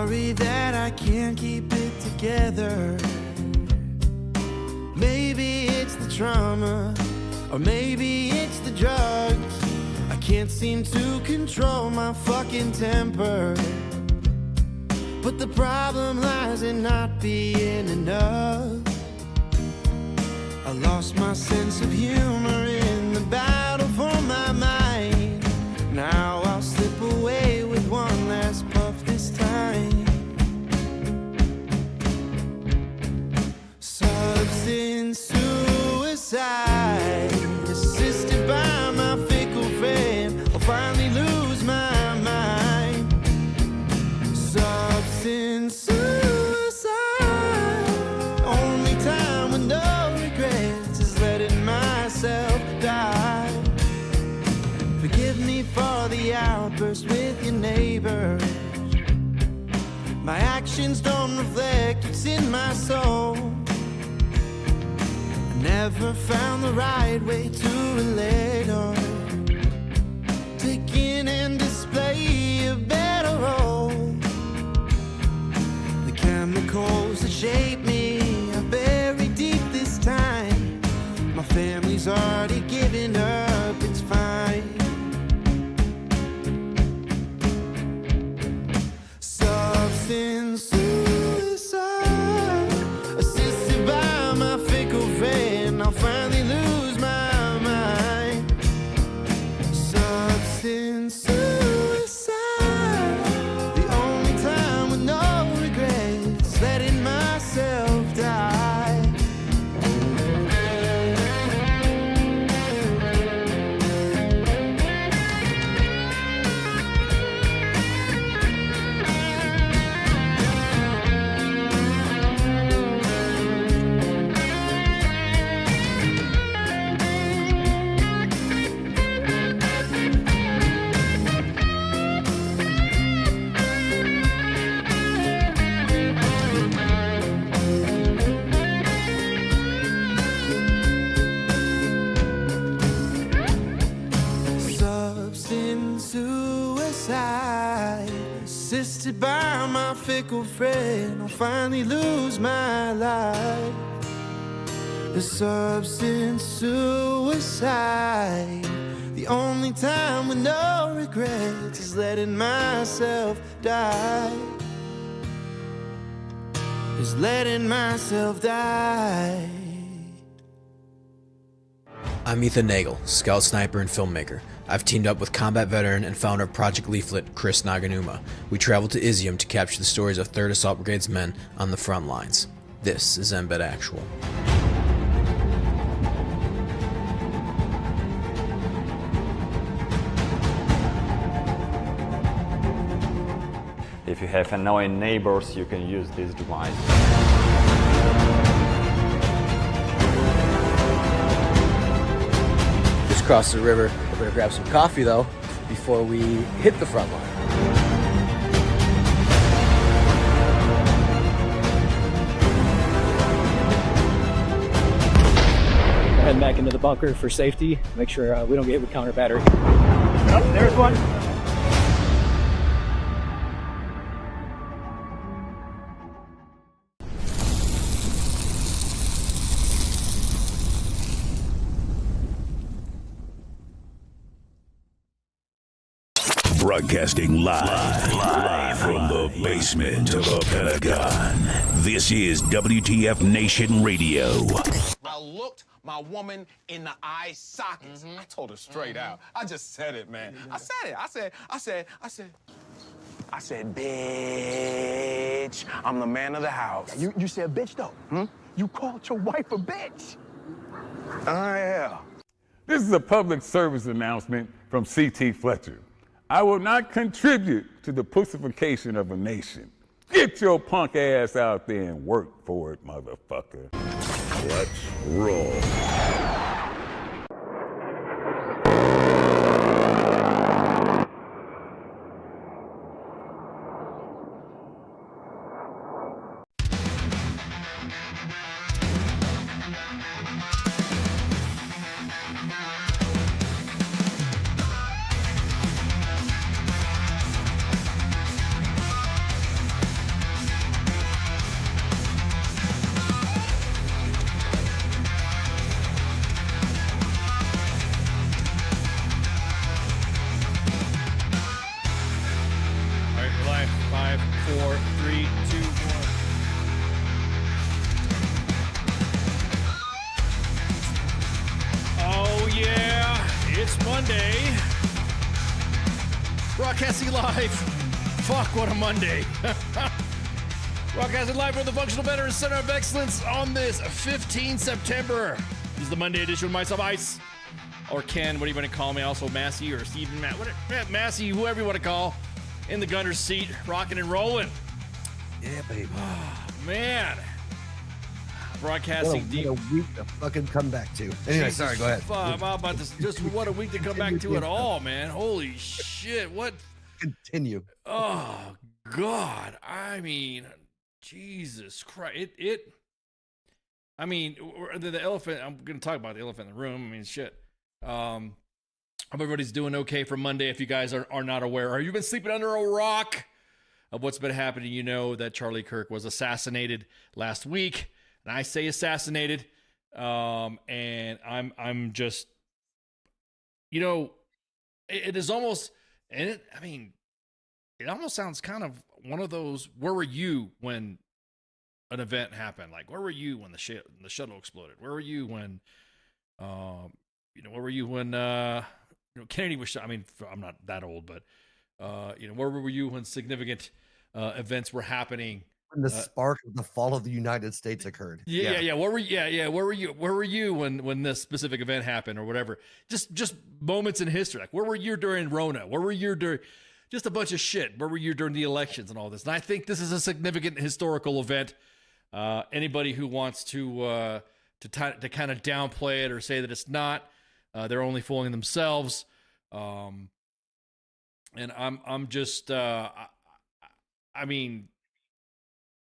sorry that I can't keep it together. Maybe it's the trauma, or maybe it's the drugs. I can't seem to control my fucking temper. But the problem lies in not being enough. I lost my sense of humor in the battle for my mind. Now I'll slip away with one last puff this time. Substance suicide, assisted by my fickle friend. I'll finally lose my mind. Substance suicide, only time with no regrets is letting myself die. Forgive me for the outburst with your neighbors. My actions don't reflect what's in my soul. I never found the right way to relate or take in and display a better role. The chemicals that shape me are buried deep this time. My family's already given up, it's fine. Substance suicide, assisted by my fickle friend. I'll finally lose my mind. Substance suicide, the only time with no regrets, letting myself die. Substance suicide, assisted by my fickle friend. I'll finally lose my life. The substance suicide, the only time with no regrets is letting myself die. Is letting myself die. I'm Ethan Nagel, scout sniper and filmmaker. I've teamed up with combat veteran and founder of Project Leaflet, Chris Naganuma. We traveled to Izium to capture the stories of 3rd Assault Brigade's men on the front lines. This is Embed Actual. If you have annoying neighbors, you can use this device. Just crossed the river. We're gonna grab some coffee though before we hit the front line. Heading back into the bunker for safety. Make sure we don't get hit with counter battery. Oh, there's one. Broadcasting live from the basement of the Pentagon. This is WTF Nation Radio. I looked my woman in the eye sockets. I told her straight out. I just said it, man. I said it. I said, bitch, I'm the man of the house. You said bitch though. You called your wife a bitch. Yeah. This is a public service announcement from C.T. Fletcher. I will not contribute to the pussification of a nation. Get your punk ass out there and work for it, motherfucker. Let's roll. Monday. Broadcasting live. Fuck, what a Monday. Broadcasting live from the Functional Veterans Center of Excellence on this 15 September. This is the Monday edition with myself, Ice, or Ken, what do you want to call me? Also, Massey or Steven, Massey, whoever you want to call, in the gunner's seat, rocking and rolling. Yeah, baby. Man. Broadcasting deep. What a week to fucking come back to. Anyway, sorry, go ahead. I'm about to, just what a week to come back to it all, man. Holy shit. What? Continue. Oh, God. I mean, Jesus Christ. I mean, the elephant, I'm going to talk about the elephant in the room. I mean, shit. Hope everybody's doing okay for Monday. If you guys are not aware, or you've been sleeping under a rock of what's been happening, you know that Charlie Kirk was assassinated last week. And I say assassinated, and I'm just, you know, it is almost, and it almost sounds kind of one of those, where were you when an event happened? Like, where were you when the shuttle exploded? Where were you when, where were you when, Kennedy was shot? I mean, I'm not that old, but, where were you when significant events were happening? When the spark of the fall of the United States occurred. Yeah. Where were you when this specific event happened or whatever? Just moments in history. Like, where were you during Rona? Where were you during just a bunch of shit? Where were you during the elections and all this? And I think this is a significant historical event. Anybody who wants to kind of downplay it or say that it's not, they're only fooling themselves. And I'm just,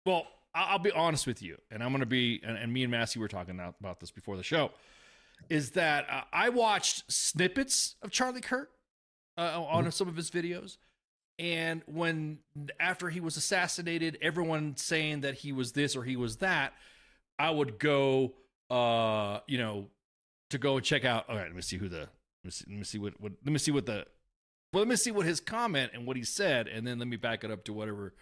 well, I'll be honest with you, and I'm going to be, and me and Massey were talking about this before the show, is that I watched snippets of Charlie Kirk on some of his videos, and after he was assassinated, everyone saying that he was this or he was that, I would go, to go and check out. All right, let me see what his comment and what he said, and then let me back it up to whatever,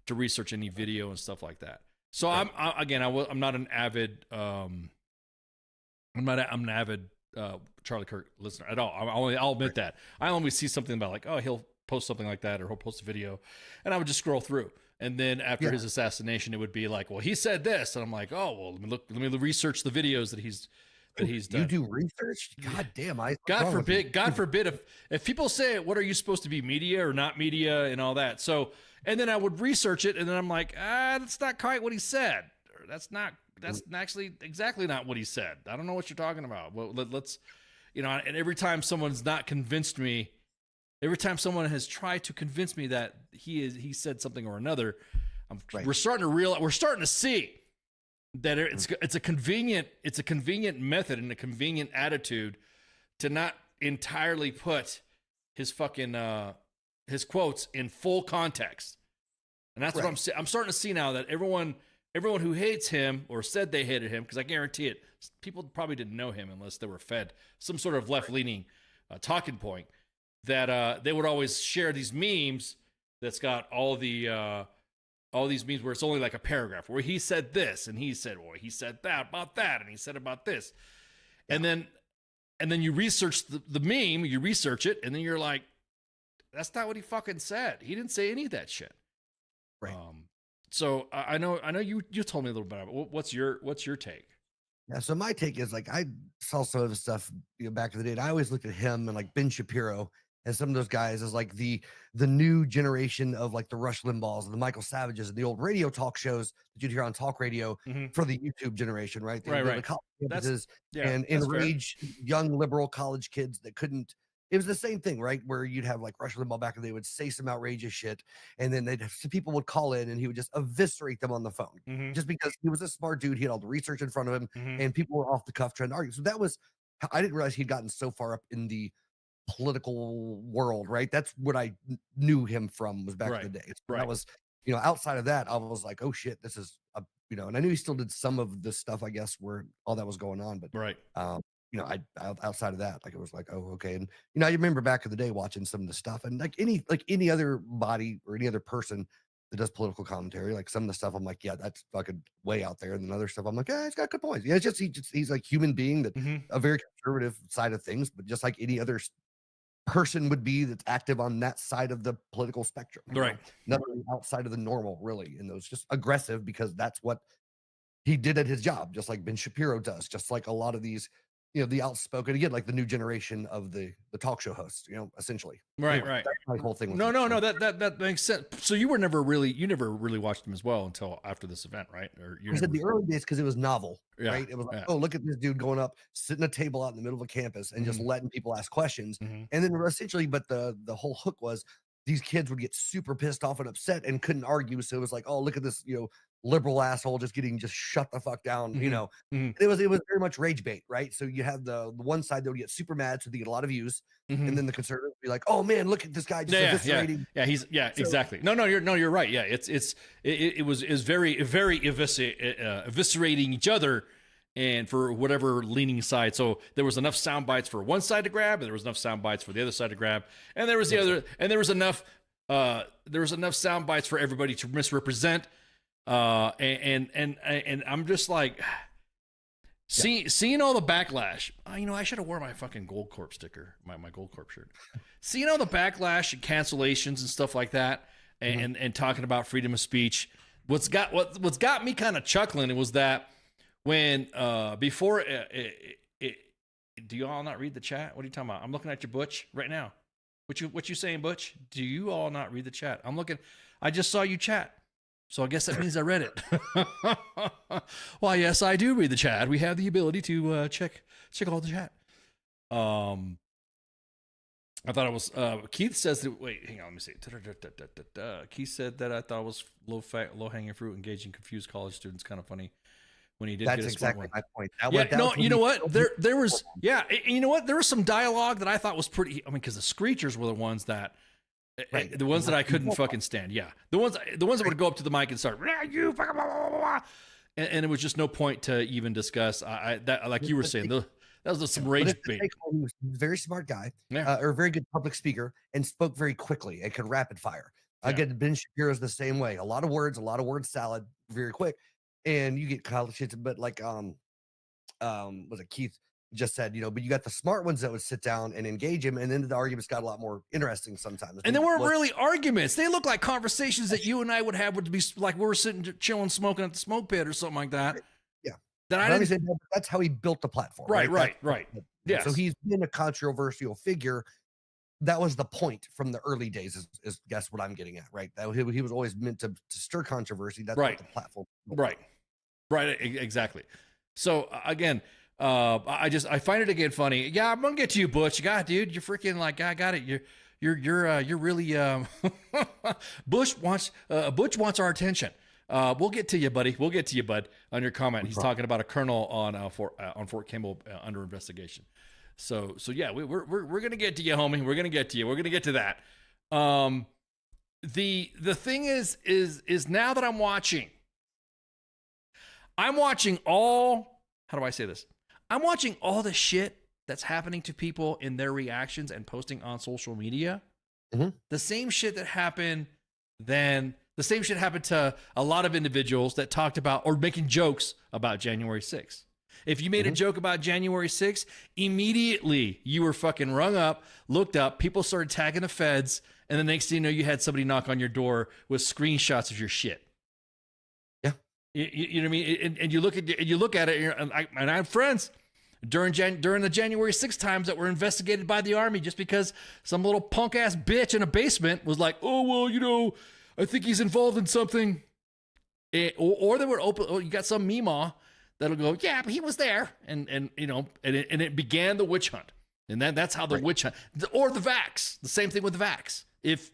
to research any video and stuff like that. So right. I'm not an avid Charlie Kirk listener at all. I'll admit that. I only see something about like, oh, he'll post something like that or he'll post a video, and I would just scroll through. And then after his assassination, it would be like, well, he said this, and I'm like, oh, well, let me research the videos that he's done. You do research? God damn, God forbid if people say, what are you supposed to be, media or not media and all that. So, and then I would research it, and then I'm like, that's not quite what he said. Or that's actually exactly not what he said. I don't know what you're talking about. Well, let's, and every time someone's not convinced me, every time someone has tried to convince me that he said something or another, we're starting to see that it's a convenient method and a convenient attitude to not entirely put his fucking his quotes in full context. And that's what I'm starting to see now, that everyone who hates him or said they hated him, because I guarantee it, people probably didn't know him unless they were fed some sort of left-leaning talking point, that they would always share these memes that's got all these memes where it's only like a paragraph where he said this and he said, well, he said that about that and he said about this. And then you research the meme, you research it, and then you're like, that's not what he fucking said. He didn't say any of that shit. Right. So I know you told me a little bit about it. What's your take? Yeah. So my take is, like, I saw some of his stuff back in the day, and I always looked at him and like Ben Shapiro and some of those guys as like the new generation of like the Rush Limbaughs and the Michael Savages and the old radio talk shows that you'd hear on talk radio for the YouTube generation, right? The college campuses and enraged young liberal college kids that couldn't. It was the same thing, right? Where you'd have like Rush Limbaugh back, and they would say some outrageous shit, and then people would call in, and he would just eviscerate them on the phone, just because he was a smart dude. He had all the research in front of him, and people were off the cuff trying to argue. So that was, I didn't realize he'd gotten so far up in the political world, right? That's what I knew him from, was back in the day. So that was, outside of that, I was like, oh shit, this is and I knew he still did some of the stuff, I guess, where all that was going on, but I outside of that, like, it was like, oh, okay. And I remember back in the day watching some of the stuff, and like any other body or any other person that does political commentary. Like some of the stuff I'm like, yeah, that's fucking way out there. And then other stuff I'm like, yeah, he's got good points. Yeah, it's just he's like human being that a very conservative side of things, but just like any other person would be that's active on that side of the political spectrum. Right. Nothing outside of the normal, really. And those just aggressive because that's what he did at his job, just like Ben Shapiro does, just like a lot of these, the outspoken, again, like the new generation of the talk show hosts, essentially. Right, Anyway, right. that's my whole thing. No, that makes sense. So you never really watched him as well until after this event, right? Or you I said the early days because it was novel, Yeah, right? It was like, yeah. oh, look at this dude going up, sitting a table out in the middle of a campus and just letting people ask questions. And then essentially, but the whole hook was these kids would get super pissed off and upset and couldn't argue. So it was like, oh, look at this, liberal asshole just shut the fuck down, It was very much rage bait, right? So you have the one side that would get super mad, so they get a lot of views, and then the conservatives would be like, oh man, look at this guy just eviscerating. Exactly. No, you're right. Yeah, it was very eviscerating each other, and for whatever leaning side. So there was enough sound bites for one side to grab, and there was enough sound bites for the other side to grab, and there was there was enough sound bites for everybody to misrepresent. And I'm just like seeing all the backlash. I should have worn my fucking Gold Corp sticker, my Gold Corp shirt. Seeing all the backlash and cancellations and stuff like that, and talking about freedom of speech. What's got me kind of chuckling was that when before do you all not read the chat? What are you talking about? I'm looking at your Butch right now. What you saying, Butch? Do you all not read the chat? I'm looking. I just saw you chat. So I guess that means I read it. Why, yes, I do read the chat. We have the ability to check all the chat. I thought it was Keith says that. Wait, hang on, let me see. Keith said that I thought it was low hanging fruit, engaging confused college students. Kind of funny when he did. That's get a exactly my point. You know what? There was you know what? There was some dialogue that I thought was pretty. I mean, because the Screechers were the ones that. Right. The ones that I couldn't fucking stand. Yeah. The ones that would go up to the mic and start, you fucking blah, blah, blah, blah. And it was just no point to even discuss. That like you were saying, that was some rage bait. He was a very smart guy, or a very good public speaker, and spoke very quickly and could rapid fire. Again, Ben Shapiro's the same way. A lot of word salad, very quick. And you get college shit, but like was it Keith just said, but you got the smart ones that would sit down and engage him, and then the arguments got a lot more interesting sometimes. And they weren't really arguments. They looked like conversations that you and I would have, would be like we were sitting chilling, smoking at the smoke pit or something like that. Yeah. That's how he built the platform. Right. Yeah. So he's been a controversial figure. That was the point from the early days, is guess what I'm getting at, right? That he was always meant to stir controversy. That's what the platform. Right. Exactly. So again, I find it again funny. Yeah, I'm gonna get to you, Butch. God, dude, you're freaking like, I got it. You're really Butch wants our attention. We'll get to you, buddy. We'll get to you, bud. On your comment, he's talking about a colonel on Fort Campbell under investigation. So yeah, we're gonna get to you, homie. We're gonna get to you. We're gonna get to that. The thing is now that I'm watching all. How do I say this? I'm watching all the shit that's happening to people in their reactions and posting on social media. The same shit that happened then, the same shit happened to a lot of individuals that talked about or making jokes about January 6th. If you made a joke about January 6th, immediately you were fucking rung up, looked up, people started tagging the feds, and the next thing you know, you had somebody knock on your door with screenshots of your shit. You know what I mean? And you look at it, and I have friends during the January 6th times that were investigated by the Army just because some little punk ass bitch in a basement was like, oh well, I think he's involved in something, or they were open. Oh, you got some meemaw that'll go, yeah, but he was there, and it began the witch hunt, and that's how the witch hunt, or the vax, the same thing with the vax. If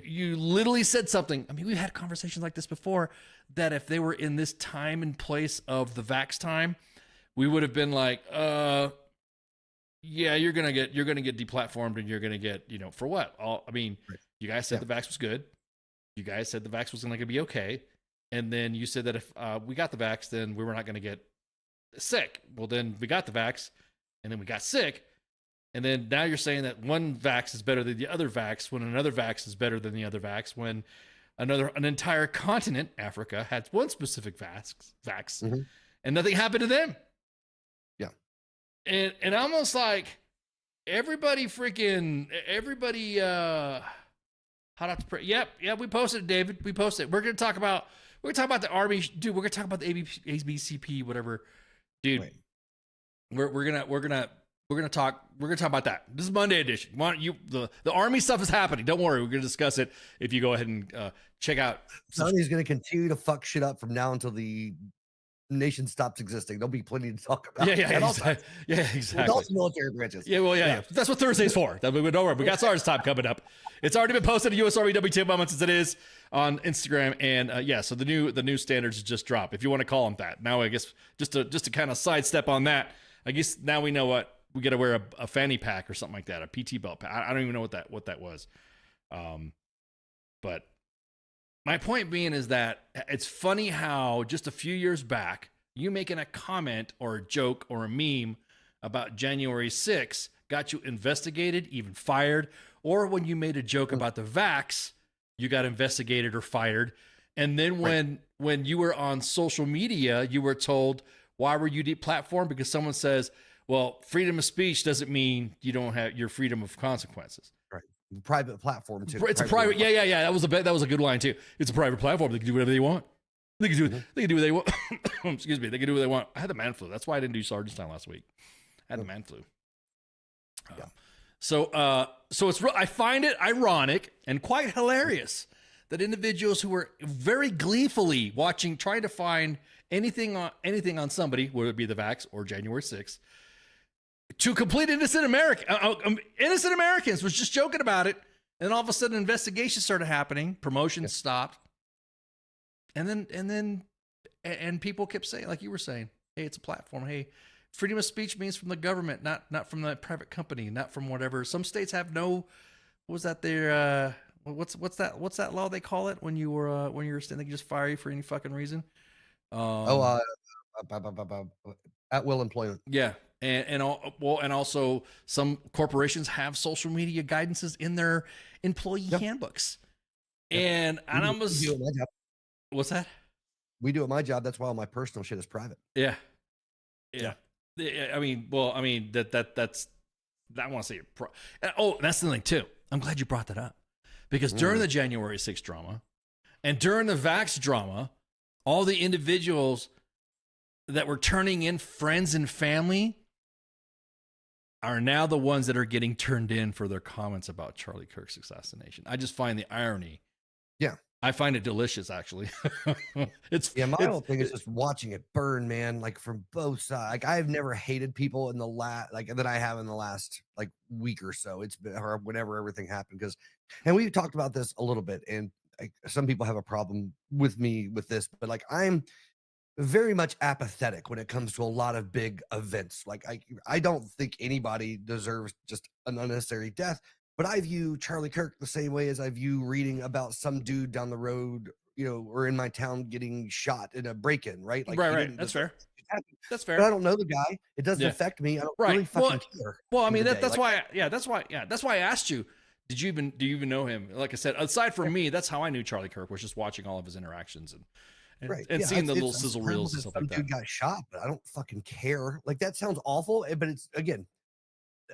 you literally said something. I mean, we've had conversations like this before, that if they were in this time and place of the vax time, we would have been like, yeah, you're gonna get deplatformed, and you're gonna get, for what? You guys said the vax was good. You guys said the vax was gonna be okay, and then you said that if we got the vax, then we were not gonna get sick. Well, then we got the vax, and then we got sick. And then now you're saying that one vax is better than the other vax, when another vax is better than the other vax, when an entire continent, Africa, had one specific vax, Mhm. and nothing happened to them. Yeah. And almost like everybody hot off the press. Yep, we posted it, David. We posted it. We're gonna talk about the Army, dude. We're gonna talk about the ABCP, whatever, dude. Right. We're gonna talk about that. This is Monday edition. The Army stuff is happening. Don't worry, we're gonna discuss it. If you go ahead and check out, Sonny's going to continue to fuck shit up from now until the nation stops existing. There'll be plenty to talk about. exactly. With all the military branches. Yeah. That's what Thursday's for. Don't worry. We got Sergeant's time coming up. It's already been posted at US Army WTF Moments as it is on Instagram. And so the new standards just dropped, if you want to call them that. Now, I guess just to kind of sidestep on that, I guess now we know what we got to wear a fanny pack or something like that, a PT belt pack. I don't even know what that was. But my point being is that it's funny how just a few years back, you making a comment or a joke or a meme about January 6th got you investigated, even fired, or when you made a joke about the vax, you got investigated or fired. And then when you were on social media, you were told, why were you deplatformed? Because someone says, well, freedom of speech doesn't mean you don't have your freedom of consequences. Right. Private platform too. It's a private. Yeah. That was a good line too. It's a private platform. They can do whatever they want. They can do what they want. Excuse me. They can do what they want. I had the man flu. That's why I didn't do Sergeant's time last week. I had the man flu. So it's I find it ironic and quite hilarious that individuals who were very gleefully trying to find anything on somebody, whether it be the vax or January 6th, to complete innocent Americans was just joking about it. And then all of a sudden investigations started happening. Promotions stopped. And people kept saying, like you were saying, hey, it's a platform. Hey, freedom of speech means from the government, not from the private company, not from whatever. Some states have no, what was that there? What's that law they call it when you were saying they can just fire you for any fucking reason? At will employment. Yeah. And also some corporations have social media guidances in their employee handbooks. And I was, what's that? We do at my job. That's why all my personal shit is private. Yeah. I mean, that's, I want to say, that's the thing too. I'm glad you brought that up because during the January 6th drama and during the vax drama, all the individuals that were turning in friends and family are now the ones that are getting turned in for their comments about Charlie Kirk's assassination. I just find the irony. Yeah. I find it delicious, actually. My whole thing is just watching it burn, man, like from both sides. Like I've never hated people in the that I have in the last like week or so. It's been, or whenever everything happened, and we've talked about this a little bit, and some people have a problem with me with this, but like I'm very much apathetic when it comes to a lot of big events. Like I don't think anybody deserves just an unnecessary death. But I view Charlie Kirk the same way as I view reading about some dude down the road, or in my town getting shot in a break-in, right? Like, right. That's fair. That's fair. But I don't know the guy. It doesn't affect me. I don't really fucking care. Well, I mean, that's why I asked you. Do you even know him? Like I said, aside from me, that's how I knew Charlie Kirk, was just watching all of his interactions and seeing the little sizzle reels and stuff like that. Dude got shot, but I don't fucking care. Like that sounds awful, but it's again.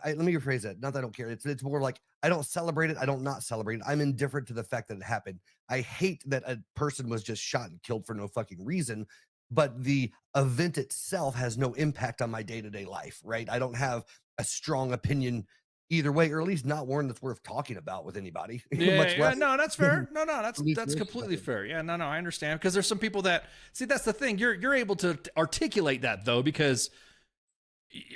Let me rephrase that. Not that I don't care. It's more like I don't celebrate it. I don't not celebrate it. I'm indifferent to the fact that it happened. I hate that a person was just shot and killed for no fucking reason, but the event itself has no impact on my day-to-day life, right? I don't have a strong opinion either way, or at least not one that's worth talking about with anybody. No, that's fair. No, that's completely fair. Yeah, no, I understand, because there's some people that see. That's the thing. You're able to articulate that though, because.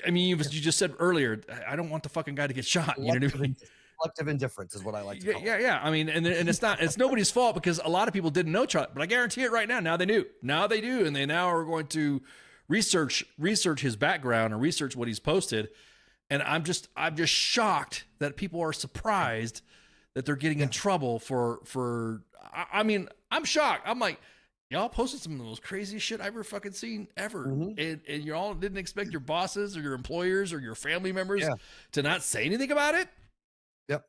I mean, you just said earlier, I don't want the fucking guy to get shot. You know what I mean? Collective indifference is what I like to call it. Yeah. I mean, and it's nobody's fault, because a lot of people didn't know Charlie, but I guarantee it right now. Now they knew. Now they do, and they now are going to research his background and research what he's posted. And I'm just shocked that people are surprised that they're getting in trouble for. I mean, I'm shocked. I'm like. Y'all posted some of the most craziest shit I've ever fucking seen ever. And you all didn't expect your bosses or your employers or your family members to not say anything about it? Yep.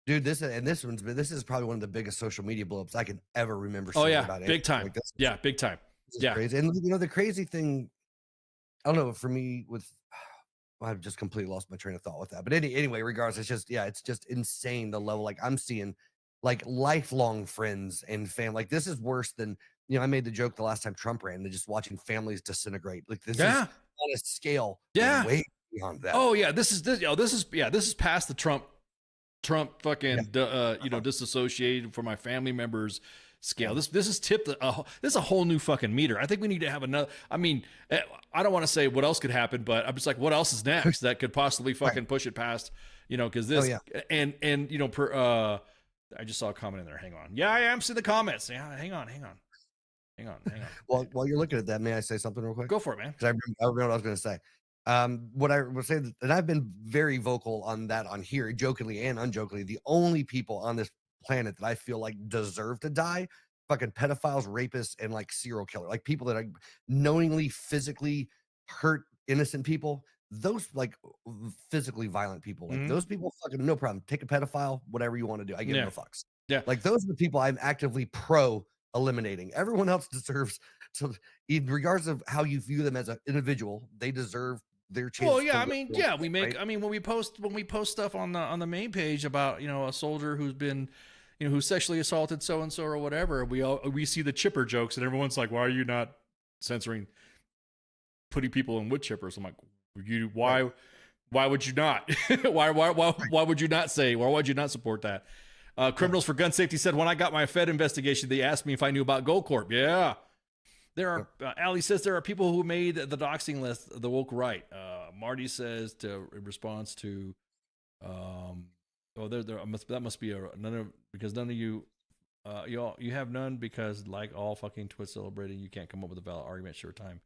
Dude, this is probably one of the biggest social media blow-ups I can ever remember Oh seeing yeah, about big anything time. like this. Yeah, big time. This is Yeah. crazy. And you know, the crazy thing, I don't know, for me with I've just completely lost my train of thought with that. But anyway, regardless, it's just insane the level. Like I'm seeing like lifelong friends and family. Like this is worse than, you know, I made the joke the last time Trump ran, to just watching families disintegrate. Like this is Yeah. on a scale Yeah. way beyond that. Oh yeah, this is past the Trump fucking you know, disassociated for my family members scale. This is tipped this is a whole new fucking meter. I think we need to have another. I mean, I don't want to say what else could happen, but I'm just like, what else is next that could possibly fucking push it past, you know, because this and you know, I just saw a comment in there. Hang on. Yeah, I am seeing the comments. Yeah, hang on. Well, while you're looking at that, may I say something real quick? Go for it, man. Because I remember what I was going to say. What I was saying, and I've been very vocal on that on here, jokingly and unjokingly. The only people on this planet that I feel like deserve to die, fucking pedophiles, rapists, and like serial killer, like people that are knowingly physically hurt innocent people. Those like physically violent people, like those people, fucking no problem. Take a pedophile, whatever you want to do. I give no fucks. Yeah, like those are the people I'm actively pro eliminating. Everyone else deserves to, in regards of how you view them as an individual, they deserve their chance. Well, yeah, I mean, yeah, we make. Right? I mean, when we post stuff on the main page about, you know, a soldier who's been, you know, who sexually assaulted so and so or whatever, we see the chipper jokes, and everyone's like, why are you not censoring putting people in wood chippers? I'm like, why would you not? why would you not say? Why would you not support that? Criminals for Gun Safety said, when I got my Fed investigation, they asked me if I knew about Goldcorp. Yeah. There are, Ali says, there are people who made the doxing list the woke right. Marty says, in response to, that must be because none of you, you have none because like all fucking twits celebrating, you can't come up with a valid argument. Sure time.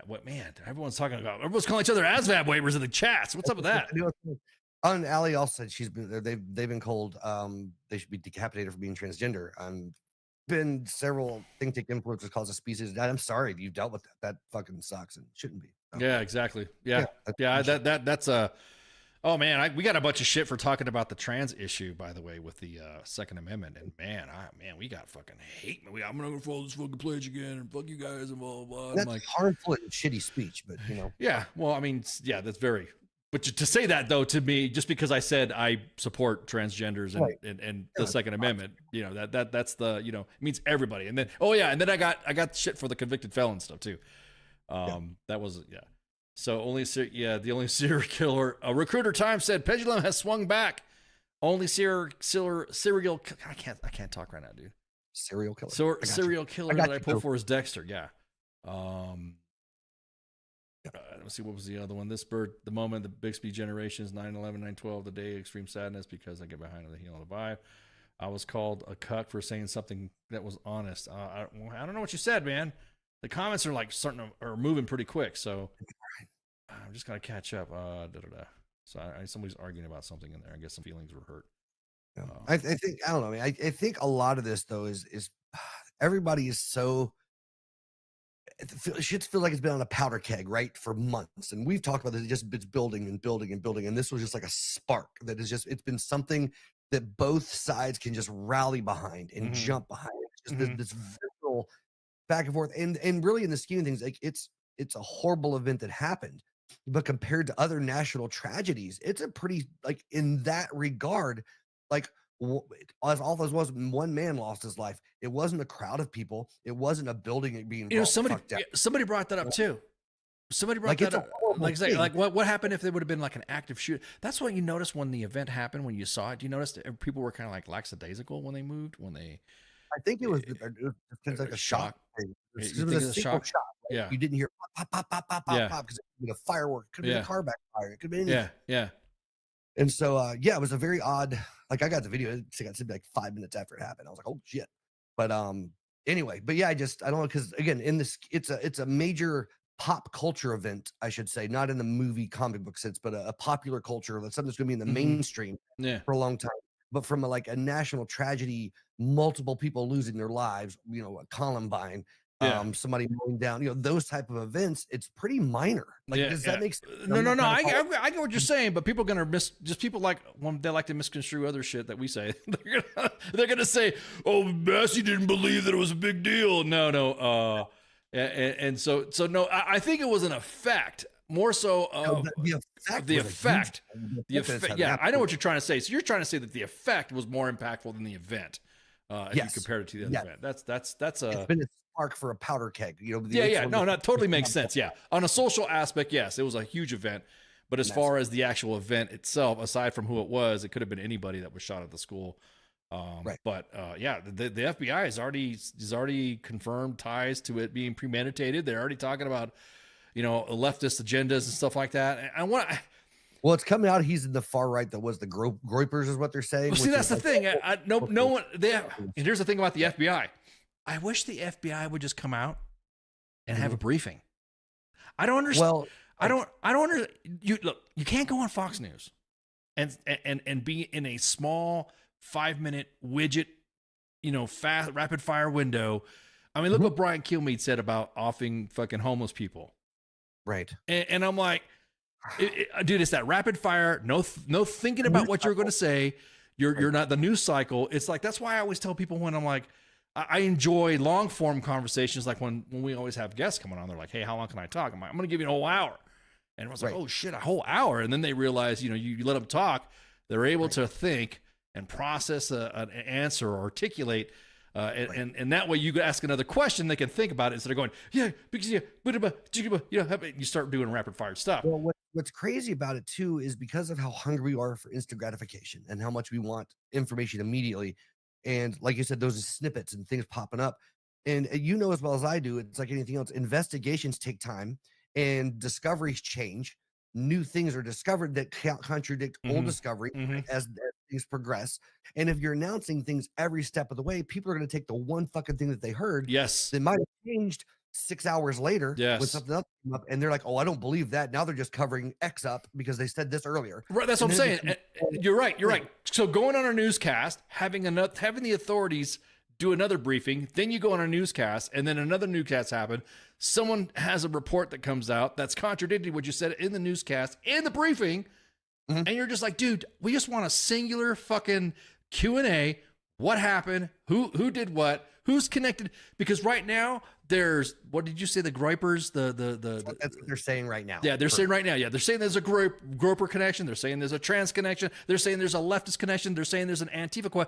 What, man, everyone's calling each other ASVAB waivers in the chats. What's up with that? And Ali also said they've been called they should be decapitated for being transgender. Been several think tank influencers cause a species. I'm sorry you've dealt with that. That fucking sucks and shouldn't be. Yeah, exactly. Yeah. That's oh man, we got a bunch of shit for talking about the trans issue, by the way, with the Second Amendment. And man, we got fucking hate. I'm gonna follow this fucking pledge again and fuck you guys and blah blah blah. That's like harmful and shitty speech, but you know. Yeah, well, I mean, yeah, that's very. But to say that though, to me, just because I said I support transgenders and the Second Amendment, you know, that's the, you know, it means everybody. And then and then I got shit for the convicted felon stuff too. That was So the only serial killer. Recruiter Time said pendulum has swung back. Only serial. I can't talk right now, dude. Serial killer. Serial killer that I pulled for is Dexter. Yeah. Let's see, what was the other one? This bird, the moment, the Bixby generations, 9/11, 9/12, the day, extreme sadness because I get behind on the heel of the vibe. I was called a cuck for saying something that was honest. I don't know what you said, man. The comments are like are moving pretty quick, so I'm just gonna catch up. So somebody's arguing about something in there. I guess some feelings were hurt. I think I don't know. I think a lot of this though is everybody is so. Shit feels like it's been on a powder keg, right, for months, and we've talked about this. It's building and building and building, and this was just like a spark that is just. It's been something that both sides can just rally behind and jump behind. It's just this visceral back and forth, and really in the scheme of things, like it's a horrible event that happened, but compared to other national tragedies, it's a pretty like in that regard, like. As awful as was, one man lost his life. It wasn't a crowd of people. It wasn't a building being. You know, somebody brought that up too. Somebody brought that up. Like what happened if there would have been like an active shoot? That's what you noticed when the event happened. When you saw it, you noticed that people were kind of like lackadaisical when they moved. I think it was like a shock. It was a single shot. Right? Yeah, you didn't hear pop pop pop pop pop pop because it could be a firework. It could be a car backfire. It could be anything. Yeah. And so, it was a very odd. Like I got the video. It got to be like 5 minutes after it happened. I was like, oh shit. But anyway. But yeah, I don't know because again, in this, it's a major pop culture event, I should say, not in the movie comic book sense, but a popular culture. That's something that's going to be in the mainstream for a long time. But from a national tragedy, multiple people losing their lives. You know, Columbine, Yeah. somebody mowing down, those type of events. It's pretty minor. Like, does that make sense? No. I get what you're saying, but people are gonna people like when they like to misconstrue other shit that we say. they're gonna say, "Oh, Massey didn't believe that it was a big deal." No. And so no. I think it was an effect more so of the effect. Yeah, I know what you're trying to say. So you're trying to say that the effect was more impactful than the event. If you compare it to the other event, that's it's been a spark for a powder keg. No, totally makes sense. Yeah, on a social aspect, yes, it was a huge event, but as far as the actual event itself, aside from who it was, it could have been anybody that was shot at the school. Right. But the FBI has already confirmed ties to it being premeditated. They're already talking about leftist agendas and stuff like that. Well, it's coming out. He's in the far right. That was the Groypers, is what they're saying. Well, see, that's the thing. No one. And here's the thing about the FBI. I wish the FBI would just come out and have a briefing. I don't understand. Well, I don't understand. You can't go on Fox News and be in a small 5-minute widget, fast rapid fire window. I mean, look what Brian Kilmeade said about offing fucking homeless people. Right. And I'm like, dude, it's that rapid fire. No thinking about what you're going to say. You're not the news cycle. It's like, that's why I always tell people when I'm like, I enjoy long form conversations. Like when we always have guests coming on, they're like, hey, how long can I talk? I'm like, I'm going to give you a whole hour. And I was like, oh shit, a whole hour. And then they realize, you let them talk. They're able to think and process an answer or articulate. And that way you ask another question, they can think about it instead of going, because you start doing rapid fire stuff. Well, what's crazy about it too is because of how hungry we are for instant gratification and how much we want information immediately. And like you said, those snippets and things popping up. And as well as I do, it's like anything else. Investigations take time and discoveries change. New things are discovered that contradict old discovery as things progress. And if you're announcing things every step of the way, people are going to take the one fucking thing that they heard. Yes. They might have changed 6 hours later when something else came up, and they're like, oh, I don't believe that. Now they're just covering X up because they said this earlier. Right. That's what I'm saying. You're right. So going on a newscast, having the authorities do another briefing, then you go on a newscast, and then another newscast happened. Someone has a report that comes out that's contradicted what you said in the newscast in the briefing. And you're just like, dude, we just want a singular fucking Q&A. What happened? Who did what? Who's connected? Because right now there's, what did you say? The Groypers, that's what they're saying right now. Yeah, they're saying right now. Yeah, they're saying there's a Groyper connection. They're saying there's a trans connection. They're saying there's a leftist connection. They're saying there's an Antifa.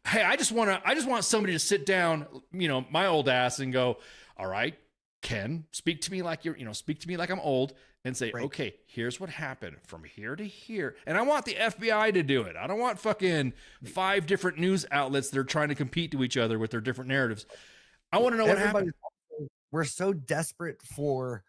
Hey, I just want somebody to sit down, my old ass, and go, all right, Ken, speak to me like I'm old, and say, okay, here's what happened from here to here. And I want the FBI to do it. I don't want fucking 5 different news outlets that are trying to compete to each other with their different narratives. I want to know what happened. We're so desperate for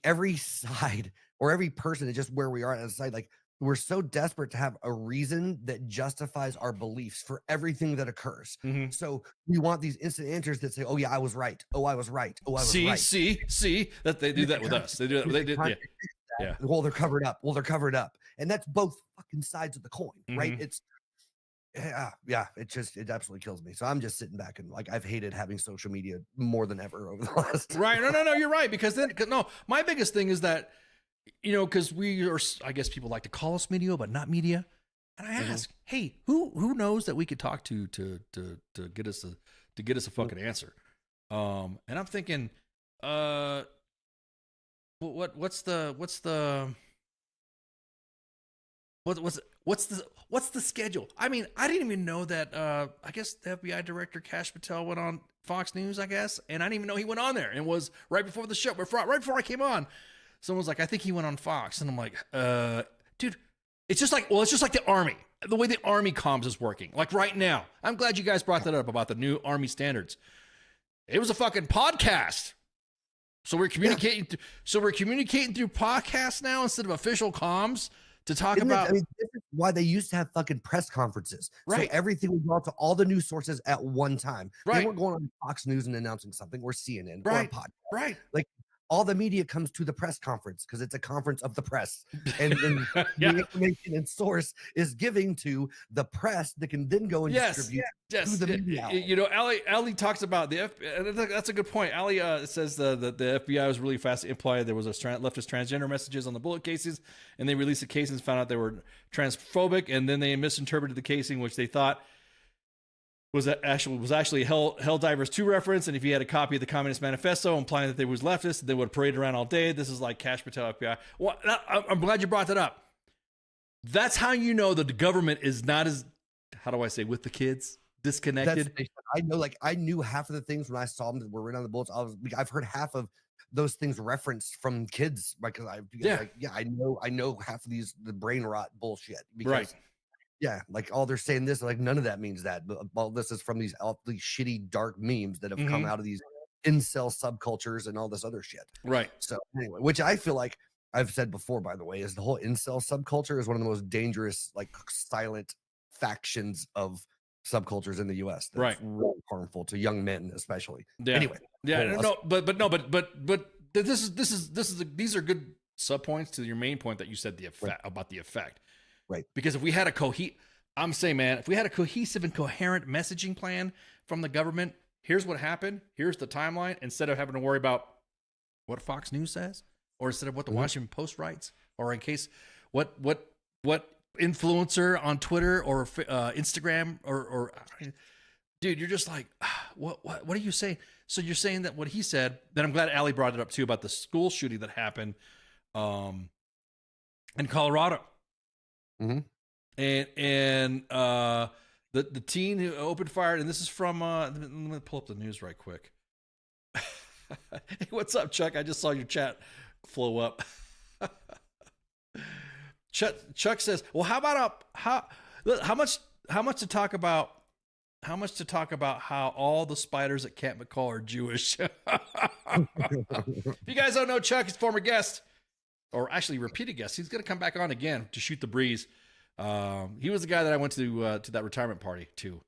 every side or every person, is just where we are on the side. Like, we're so desperate to have a reason that justifies our beliefs for everything that occurs. So we want these instant answers that say, oh yeah, I was right. Oh, I was right. Oh, I was right. See that they do that with us. They do that. They did. Yeah. Well, they're covered up. And that's both fucking sides of the coin, right? It's, it absolutely kills me. So I'm just sitting back and like, I've hated having social media more than ever over the last. Right. No, you're right. Because my biggest thing is that, because we are, I guess people like to call us media, but not media. And I ask, hey, who knows that we could talk to get us a fucking answer? And I'm thinking, what's the schedule? I mean, I didn't even know that. I guess the FBI director Kash Patel went on Fox News, I guess, and I didn't even know he went on there. And was right before the show, right before I came on. Someone was like, I think he went on Fox. And I'm like, dude, it's just like the Army, the way the Army comms is working. Like right now, I'm glad you guys brought that up about the new Army standards. It was a fucking podcast. So we're communicating. So we're communicating through podcasts now instead of official comms to talk about. This is why they used to have fucking press conferences. Right. So everything would go out to all the news sources at one time. Right. They weren't going on Fox News and announcing something, or CNN, right. or a podcast. Right. Like, all the media comes to the press conference because it's a conference of the press, and then Yeah. the information and source is giving to the press that can then go and distribute to the media. You know, Ali talks about the that's a good point. Ali says the FBI was really fast to imply there was a leftist transgender messages on the bullet casings, and they released the casings, found out they were transphobic, and then they misinterpreted the casing, which they thought was actually Helldivers 2 reference. And if you had a copy of the Communist Manifesto implying that they was leftist, they would parade around all day. This is like Cash Patel FBI. Well, I'm glad you brought that up. That's how you know that the government is not as, how do I say, with the kids, disconnected. I knew half of the things when I saw them that were written on the bullets. I've heard half of those things referenced from kids because I know half of the brain rot bullshit. Because, right. Yeah, like all they're saying this, like none of that means that. But all this is from these shitty dark memes that have come out of these incel subcultures and all this other shit. Right. So anyway, which I feel like I've said before, by the way, is the whole incel subculture is one of the most dangerous, like silent factions of subcultures in the U.S. That's right. really harmful to young men, especially. Yeah. Anyway. Yeah. These are good sub points to your main point that you said about the effect. Right. Because if we had I'm saying, man, if we had a cohesive and coherent messaging plan from the government, here's what happened, here's the timeline, instead of having to worry about what Fox News says, or instead of what the Washington Post writes, or in case what influencer on Twitter or Instagram or dude, you're just like, what are you saying? So you're saying that what he said, then I'm glad Ali brought it up too about the school shooting that happened in Colorado. Mm-hmm. And the teen who opened fire, and this is from let me pull up the news right quick. Hey, what's up, Chuck? I just saw your chat flow up. Chuck says, well, how much to talk about how all the spiders at Camp McCall are Jewish? If you guys don't know Chuck, he's a former guest, or actually repeated guest. He's going to come back on again to shoot the breeze. He was the guy that I went to that retirement party to,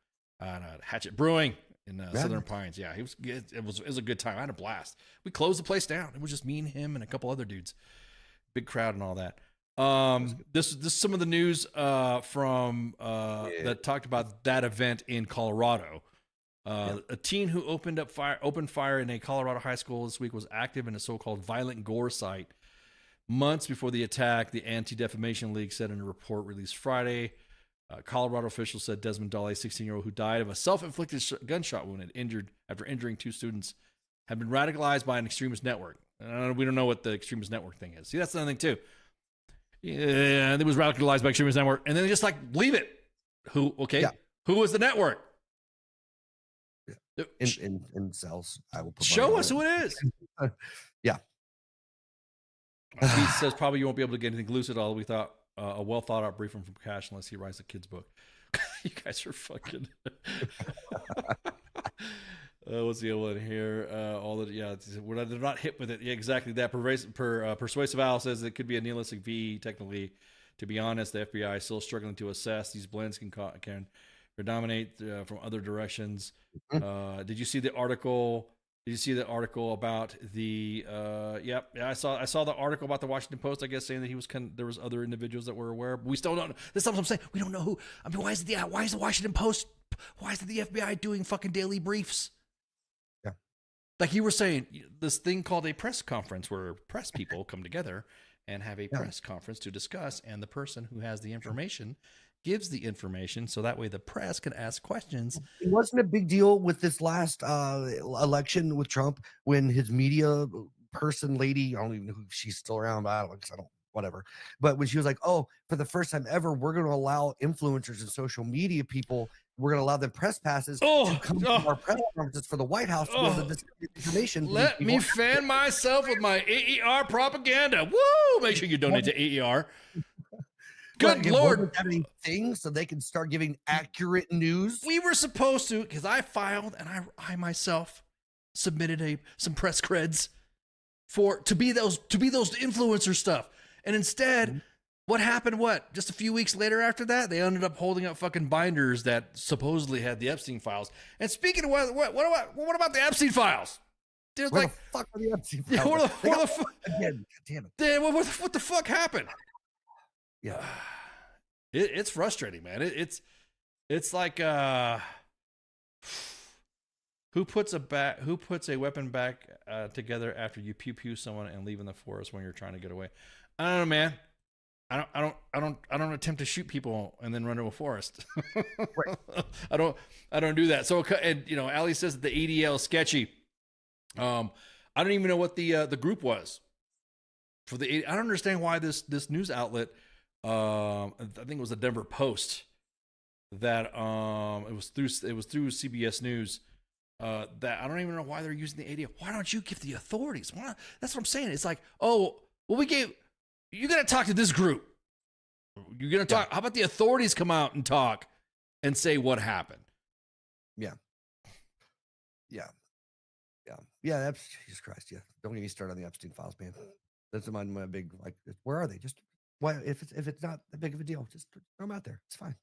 Hatchet Brewing in Southern Pines. Yeah, it was a good time. I had a blast. We closed the place down. It was just me and him and a couple other dudes. Big crowd and all that. This is some of the news from that talked about that event in Colorado. A teen who opened fire in a Colorado high school this week was active in a so-called violent gore site. Months before the attack, the Anti-Defamation League said in a report released Friday, Colorado officials said Desmond Dahle, 16-year-old who died of a self-inflicted gunshot wound after injuring two students, had been radicalized by an extremist network. We don't know what the extremist network thing is. See, that's another thing too. Yeah, it was radicalized by extremist network, and then they just like leave it. Who was the network? Yeah. In cells, I will put show us who it is. Yeah. He says probably you won't be able to get anything loose at all. We thought a well thought out briefing from Cash unless he writes a kid's book. You guys are fucking. What's the other one here? They're not hit with it. Yeah, exactly that. Persuasive Owl says it could be a nihilistic VE. Technically, to be honest, the FBI is still struggling to assess. These blends can predominate from other directions. Did you see the article? Did you see the article about the? I saw the article about the Washington Post. I guess saying that he was there was other individuals that were aware. But we still don't know. This is what I'm saying. We don't know who. I mean, why is the Washington Post? Why is the FBI doing fucking daily briefs? Yeah, like you were saying, this thing called a press conference where press people come together and have a press conference to discuss, and the person who has the information gives the information so that way the press can ask questions. It wasn't a big deal with this last election with Trump when his media person lady, I don't even know if she's still around, but whatever. But when she was like, oh, for the first time ever, we're going to allow influencers and social media people, we're going to allow them press passes to come to our press conferences for the White House to be able to distribute information. Let me fan myself with my AER propaganda. Woo! Make sure you donate to AER. Good Lord. Having things so they can start giving accurate news. We were supposed to, because I filed and I myself submitted some press creds to be those influencer stuff. And instead, what happened? Just a few weeks later after that, they ended up holding up fucking binders that supposedly had the Epstein files. And speaking of what about the Epstein files? there's Where like, the fuck are the Epstein yeah, files? where the fuck? Again, damn it. Damn, what the fuck happened? Yeah. It's frustrating, man. It's like who puts a weapon back together after you pew pew someone and leave in the forest when you're trying to get away? I don't know, man. I don't attempt to shoot people and then run to a forest. Right. I don't do that. So, and you know, Ali says that the ADL is sketchy. I don't even know what the group was for the. I don't understand why this news outlet. I think it was the Denver Post that it was through CBS News. That I don't even know why they're using the ADL. Why don't you give the authorities? That's what I'm saying. It's like, oh, well, you got to talk to this group. You're going to talk. How about the authorities come out and talk and say what happened? Yeah. That's Jesus Christ. Yeah. Don't get me started on the Epstein files, man. That's my big, like, where are they? Just why, if it's not that big of a deal, just throw them out there. It's fine.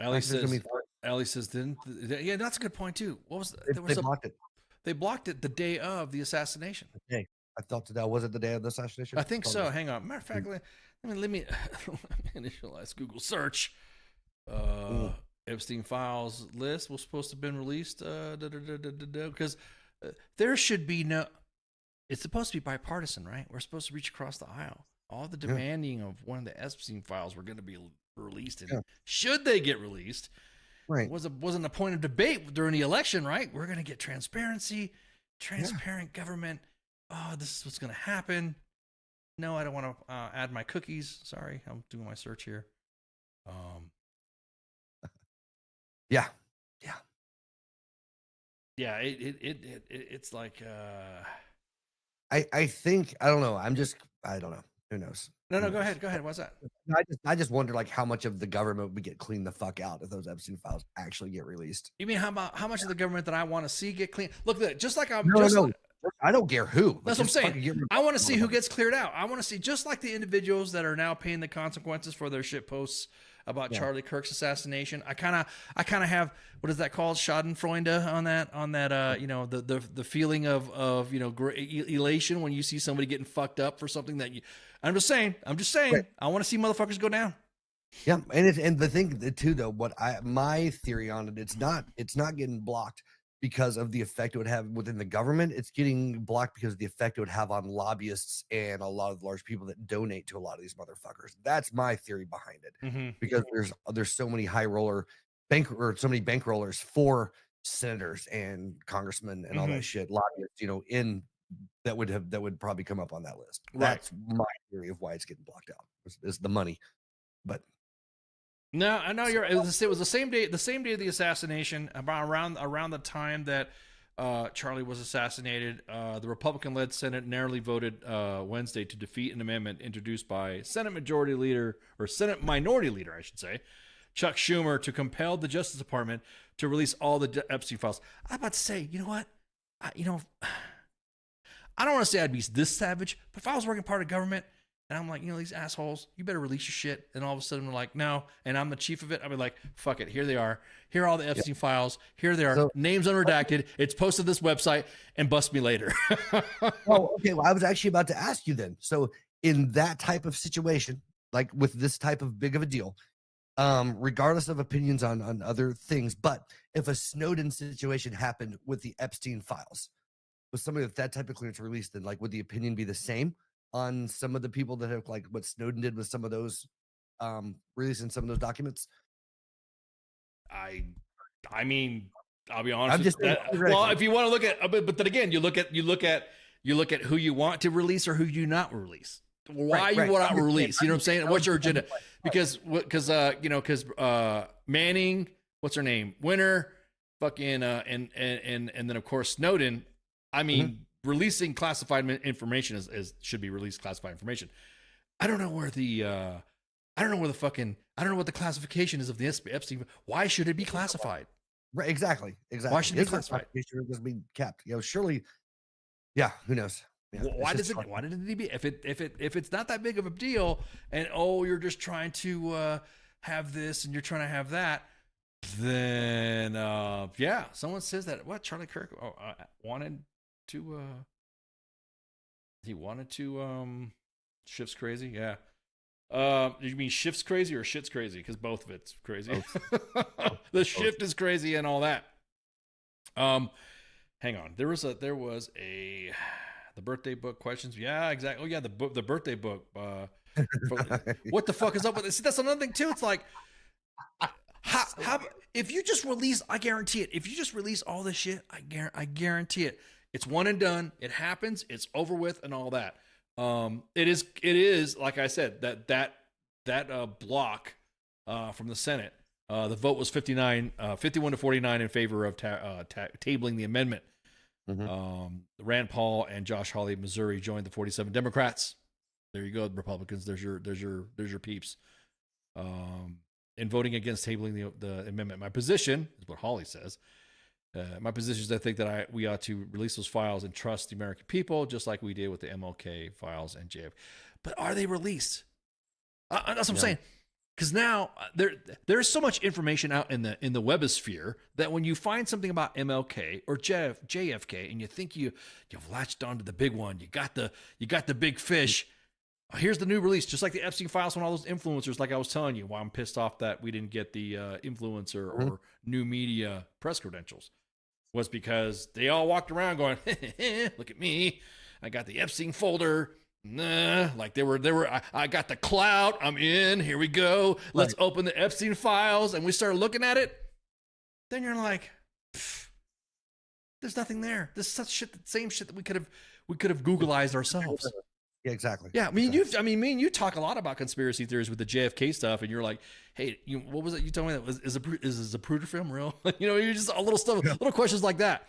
Ali says, yeah, that's a good point too. What was they blocked it? They blocked it the day of the assassination. Hey, I thought that was it the day of the assassination? I think so. Hang on. Matter of fact, let me initialize Google search. Epstein files list was supposed to have been released because there should be no. It's supposed to be bipartisan, right? We're supposed to reach across the aisle. All the demanding of one of the Epstein files were going to be released, and should they get released, right? Wasn't a point of debate during the election, right? We're going to get transparency, transparent government. Oh, this is what's going to happen. No, I don't want to add my cookies. Sorry, I'm doing my search here. Yeah. It's like. I think I don't know. I don't know. Who knows? No, go ahead. What's that? I just wonder like how much of the government would get cleaned the fuck out if those Epstein files actually get released. You mean how much of the government that I want to see get clean? Look, just like No. I don't care who. That's what I'm saying. I want to see who gets cleared out. I want to see just like the individuals that are now paying the consequences for their shit posts about Charlie Kirk's assassination. I kind of have, what is that called? Schadenfreude on that. You know, the feeling of you know, elation when you see somebody getting fucked up for something that you. I'm just saying. Right. I want to see motherfuckers go down. Yeah, and the thing too though, my theory on it, it's not getting blocked because of the effect it would have within the government. It's getting blocked because of the effect it would have on lobbyists and a lot of large people that donate to a lot of these motherfuckers. That's my theory behind it. Because there's so many so many bankrollers for senators and congressmen and all that shit, lobbyists, you know, that would probably come up on that list. Right. That's my theory of why it's getting blocked out. Is the money. But no, I know it was the same day of the assassination, around the time that Charlie was assassinated. The Republican-led Senate narrowly voted Wednesday to defeat an amendment introduced by Senate Minority Leader, I should say, Chuck Schumer, to compel the Justice Department to release all the Epstein files. I'm about to say, you know what? I don't want to say I'd be this savage, but if I was working part of government, and I'm like, you know, these assholes, you better release your shit. And all of a sudden, they're like, no. And I'm the chief of it. I'd be like, fuck it. Here they are. Here are all the Epstein files. Here they are. So, names unredacted. It's posted to this website, and bust me later. Oh, okay. Well, I was actually about to ask you then. So in that type of situation, like with this type of big of a deal, regardless of opinions on other things, but if a Snowden situation happened with the Epstein files, with somebody with that type of clearance released, then like would the opinion be the same on some of the people that have like what Snowden did with some of those releasing some of those documents? I mean, I'll be honest. Well, if you want to look at, but then again, you look at who you want to release or who you not release. Why you want to release? You know what I'm saying? What's your agenda? Because Manning, what's her name? Winter, fucking, and then of course Snowden. I mean. Releasing classified information should be released classified information. I don't know what the classification is of the Epstein. Why should it be classified? Right, exactly. Why should it be classified? It should just be kept. You know, surely. Yeah, who knows? Yeah, why did it be? If it's not that big of a deal, and you're just trying to have this and you're trying to have that. Then yeah, someone says that what Charlie Kirk wanted to he wanted to Schiff's crazy. Yeah. You mean Schiff's crazy or shit's crazy? Because both of it's crazy. The shift is crazy and all that. Hang on. There was a the birthday book questions. Yeah, exactly. Oh yeah, the birthday book. What the fuck is up with this? That's another thing too. It's like how if you just release, I guarantee it. If you just release all this shit, I guarantee it. It's one and done. It happens. It's over with and all that. It is like I said, that block from the Senate, the vote was 51 to 49 in favor of tabling the amendment. Rand Paul and Josh Hawley of Missouri joined the 47 Democrats. There you go, Republicans. There's your peeps. In voting against tabling the amendment, my position is what Hawley says. My position is I think that we ought to release those files and trust the American people, just like we did with the MLK files and JF. But are they released? That's what I'm saying. Because now there's so much information out in the webosphere that when you find something about MLK or JFK and you think you've latched onto the big one, you got the big fish. Here's the new release, just like the Epstein files from all those influencers. Like I was telling you, why I'm pissed off that we didn't get the influencer or new media press credentials was because they all walked around going, "Look at me, I got the Epstein folder." Nah, like they were. I got the clout. I'm in. Here we go. Let's open the Epstein files, and we started looking at it. Then you're like, "There's nothing there. This is such shit. The same shit that we could have Googleized ourselves." Yeah, exactly. Yeah, me and you talk a lot about conspiracy theories with the JFK stuff, and you're like, "Hey, what was it you told me that was is a Zapruder film real?" You're just a little stuff, little questions like that.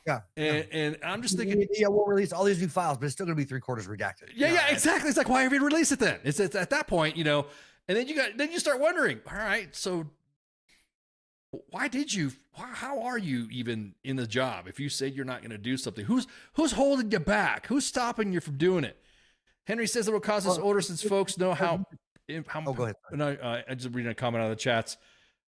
Yeah. And I'm just thinking, yeah, we'll release all these new files, but it's still going to be 3/4 redacted. Yeah, exactly. It's like, why have you released it then? It's at that point, and then you start wondering, all right, so how are you even in the job? If you said you're not going to do something, who's holding you back? Who's stopping you from doing it? Henry says it will cause disorder since folks know how. Go ahead. No, I just reading a comment out of the chats.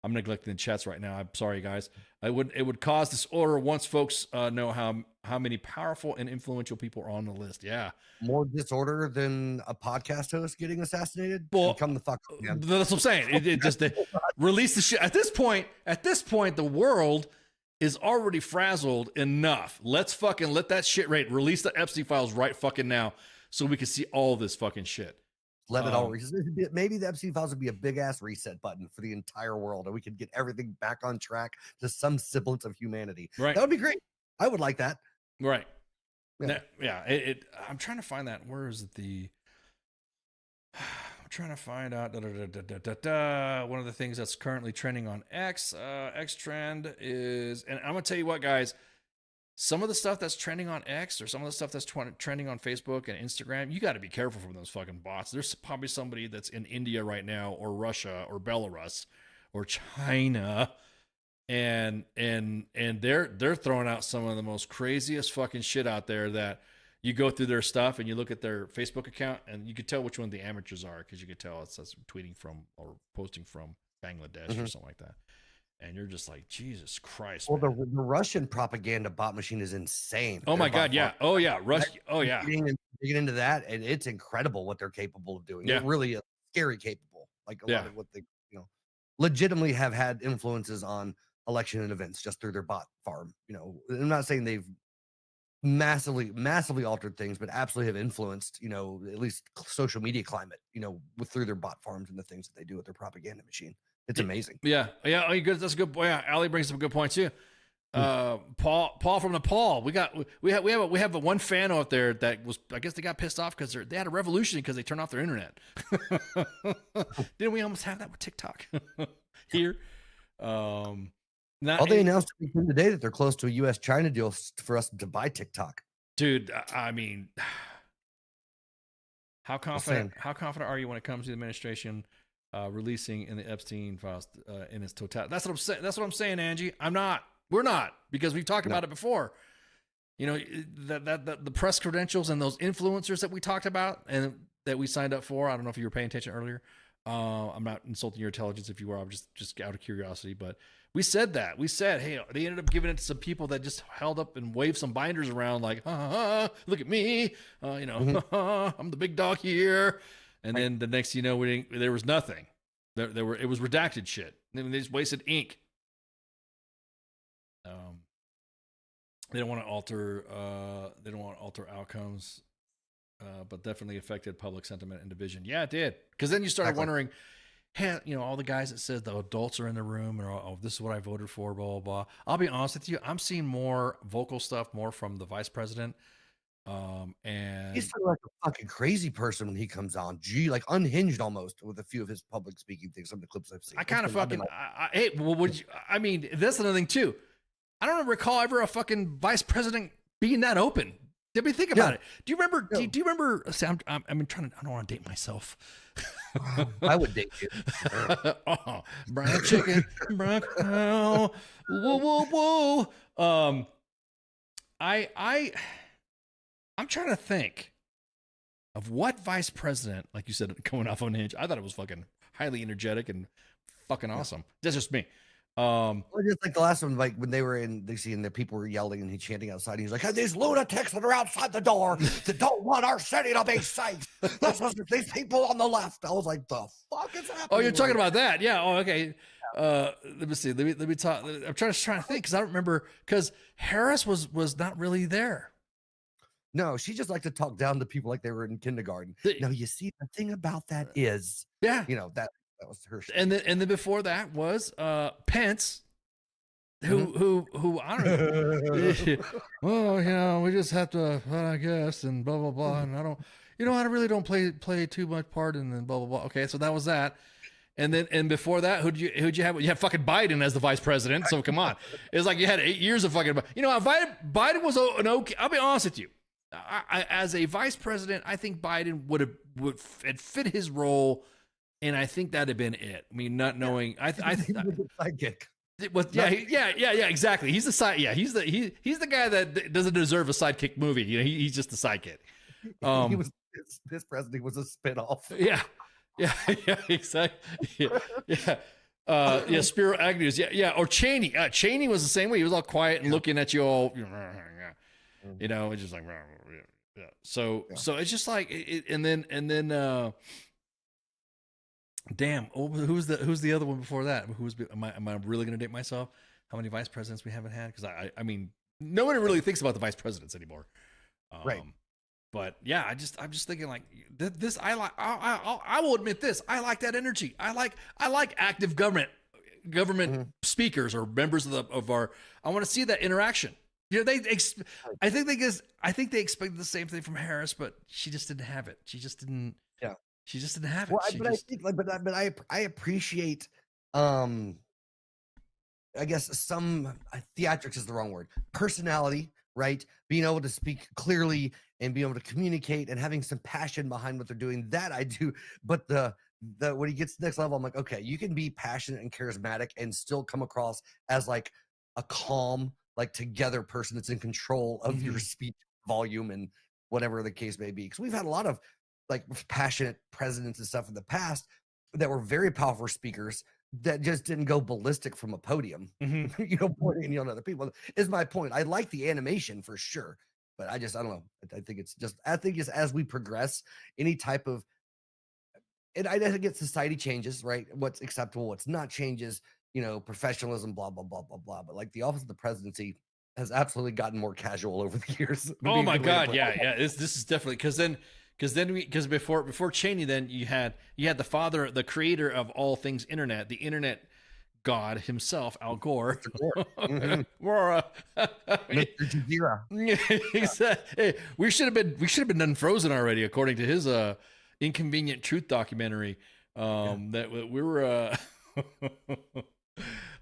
I'm neglecting the chats right now. I'm sorry, guys. It would cause disorder once folks know how many powerful and influential people are on the list. Yeah, more disorder than a podcast host getting assassinated. Well, come the fuck up, man. That's what I'm saying. It just release the shit. At this point, the world is already frazzled enough. Let's fucking let that shit rate. Release the Epstein files right fucking now, so we can see all this fucking shit. Let it all. Maybe the Epstein files would be a big ass reset button for the entire world, and we could get everything back on track to some semblance of humanity. Right. That would be great. I would like that. Right. Yeah. I'm trying to find that. Where is it? I'm trying to find out. One of the things that's currently trending on X. X trend is, and I'm gonna tell you what, guys. Some of the stuff that's trending on X or some of the stuff that's trending on Facebook and Instagram, you got to be careful from those fucking bots. There's probably somebody that's in India right now or Russia or Belarus or China, and they're throwing out some of the most craziest fucking shit out there that you go through their stuff and you look at their Facebook account and you could tell which one the amateurs are because you could tell it's tweeting from or posting from Bangladesh or something like that. And you're just like, Jesus Christ. Well, the Russian propaganda bot machine is insane. Oh my God. Yeah. Oh yeah. Oh yeah. Digging into that, and it's incredible what they're capable of doing. Yeah. It really is scary capable. Like a lot of what they, legitimately have had influences on election and events just through their bot farm. I'm not saying they've massively altered things, but absolutely have influenced, at least social media climate, through their bot farms and the things that they do with their propaganda machine. It's amazing. Yeah. Oh, you good. That's a good point. Yeah, Ali brings up a good point too. Paul from Nepal. We have one fan out there that was, I guess they got pissed off because they had a revolution because they turned off their internet. Didn't we almost have that with TikTok here? They announced today that they're close to a U.S.-China deal for us to buy TikTok. Dude, I mean, how confident are you when it comes to the administration releasing in the Epstein files in its totality? That's what I'm saying, Angie. We're not, because we've talked about it before. The press credentials and those influencers that we talked about and that we signed up for. I don't know if you were paying attention earlier. I'm not insulting your intelligence if you were. I'm just out of curiosity, but We said that. We said, hey, they ended up giving it to some people that just held up and waved some binders around like, look at me. I'm the big dog here. And then the next, there was nothing. It was redacted shit. I mean, they just wasted ink. They don't want to alter outcomes, but definitely affected public sentiment and division. Yeah, it did. Because then you started wondering, hey, all the guys that said the adults are in the room and this is what I voted for, blah, blah, blah. I'll be honest with you. I'm seeing more vocal stuff, more from the vice president. And he's like a fucking crazy person when he comes on. Gee, like unhinged almost with a few of his public speaking things. Some of the clips I've seen. I kind of fucking. Hey, well, that's another thing too. I don't recall ever a fucking vice president being that open. Did we think about it? Do you remember? Do you remember? See, I'm trying to. I don't want to date myself. I would date you. Brown chicken, brown cow. Whoa, whoa, whoa. I'm trying to think of what vice president, like you said, going off on Hinge. I thought it was fucking highly energetic and fucking awesome. That's just me. Just like the last one, like when they were in DC and the people were yelling and he's chanting outside. He's like, hey, these lunatics that are outside the door that don't want our city to be safe. That's what these people on the left. I was like, the fuck is happening? Oh, you're talking about that? Yeah. Oh, okay. Let me see. Let me talk. I'm trying to think because I don't remember because Harris was not really there. No, she just liked to talk down to people like they were in kindergarten. No, you see, the thing about that is, that was her. And then before that was Pence, who I don't know. Well, we just have to, I guess, and blah blah blah. And I really don't play too much part in and blah blah blah. Okay, so that was that. And before that, who'd you have? You had fucking Biden as the vice president. So come on, it's like you had 8 years of fucking. Biden was an okay. I'll be honest with you. I, as a vice president, I think Biden would fit his role, and I think that'd have been it. I mean, not knowing, I sidekick. Exactly. He's the side. Yeah, he's the guy that doesn't deserve a sidekick movie. He's just the sidekick. He was this president was a spinoff. Yeah, exactly. Yeah. Spiro Agnew's. Yeah. Or Cheney. Cheney was the same way. He was all quiet and looking at you all. It's just like, yeah. So it's just like, and then, damn. Who's the other one before that? Am I really going to date myself? How many vice presidents we haven't had? Because I mean, nobody really thinks about the vice presidents anymore. Right. But yeah, I'm just thinking like this. I will admit this. I like that energy. I like active government speakers or members of our. I want to see that interaction. I think they expected the same thing from Harris, but she just didn't have it. She just didn't. Yeah. She just didn't have it. Well, I appreciate. I guess some theatrics is the wrong word. Personality, right? Being able to speak clearly and being able to communicate and having some passion behind what they're doing. That I do. But the when he gets to the next level, I'm like, okay, you can be passionate and charismatic and still come across as like a calm, like together person that's in control of your speech volume and whatever the case may be. Because we've had a lot of like passionate presidents and stuff in the past that were very powerful speakers that just didn't go ballistic from a podium, pointing on other people. Is my point. I like the animation for sure, but I don't know. I think it's as we progress, any type of, and I think it's society changes, right? What's acceptable, what's not changes, professionalism, blah, blah, blah, blah, blah. But like the office of the presidency has absolutely gotten more casual over the years. Oh my God. Yeah. This is definitely because before Cheney, then you had the father, the creator of all things internet, the internet god himself, Al Gore. Mr. Jazeera. Hey, we should have been done Frozen already, according to his Inconvenient Truth documentary. That we were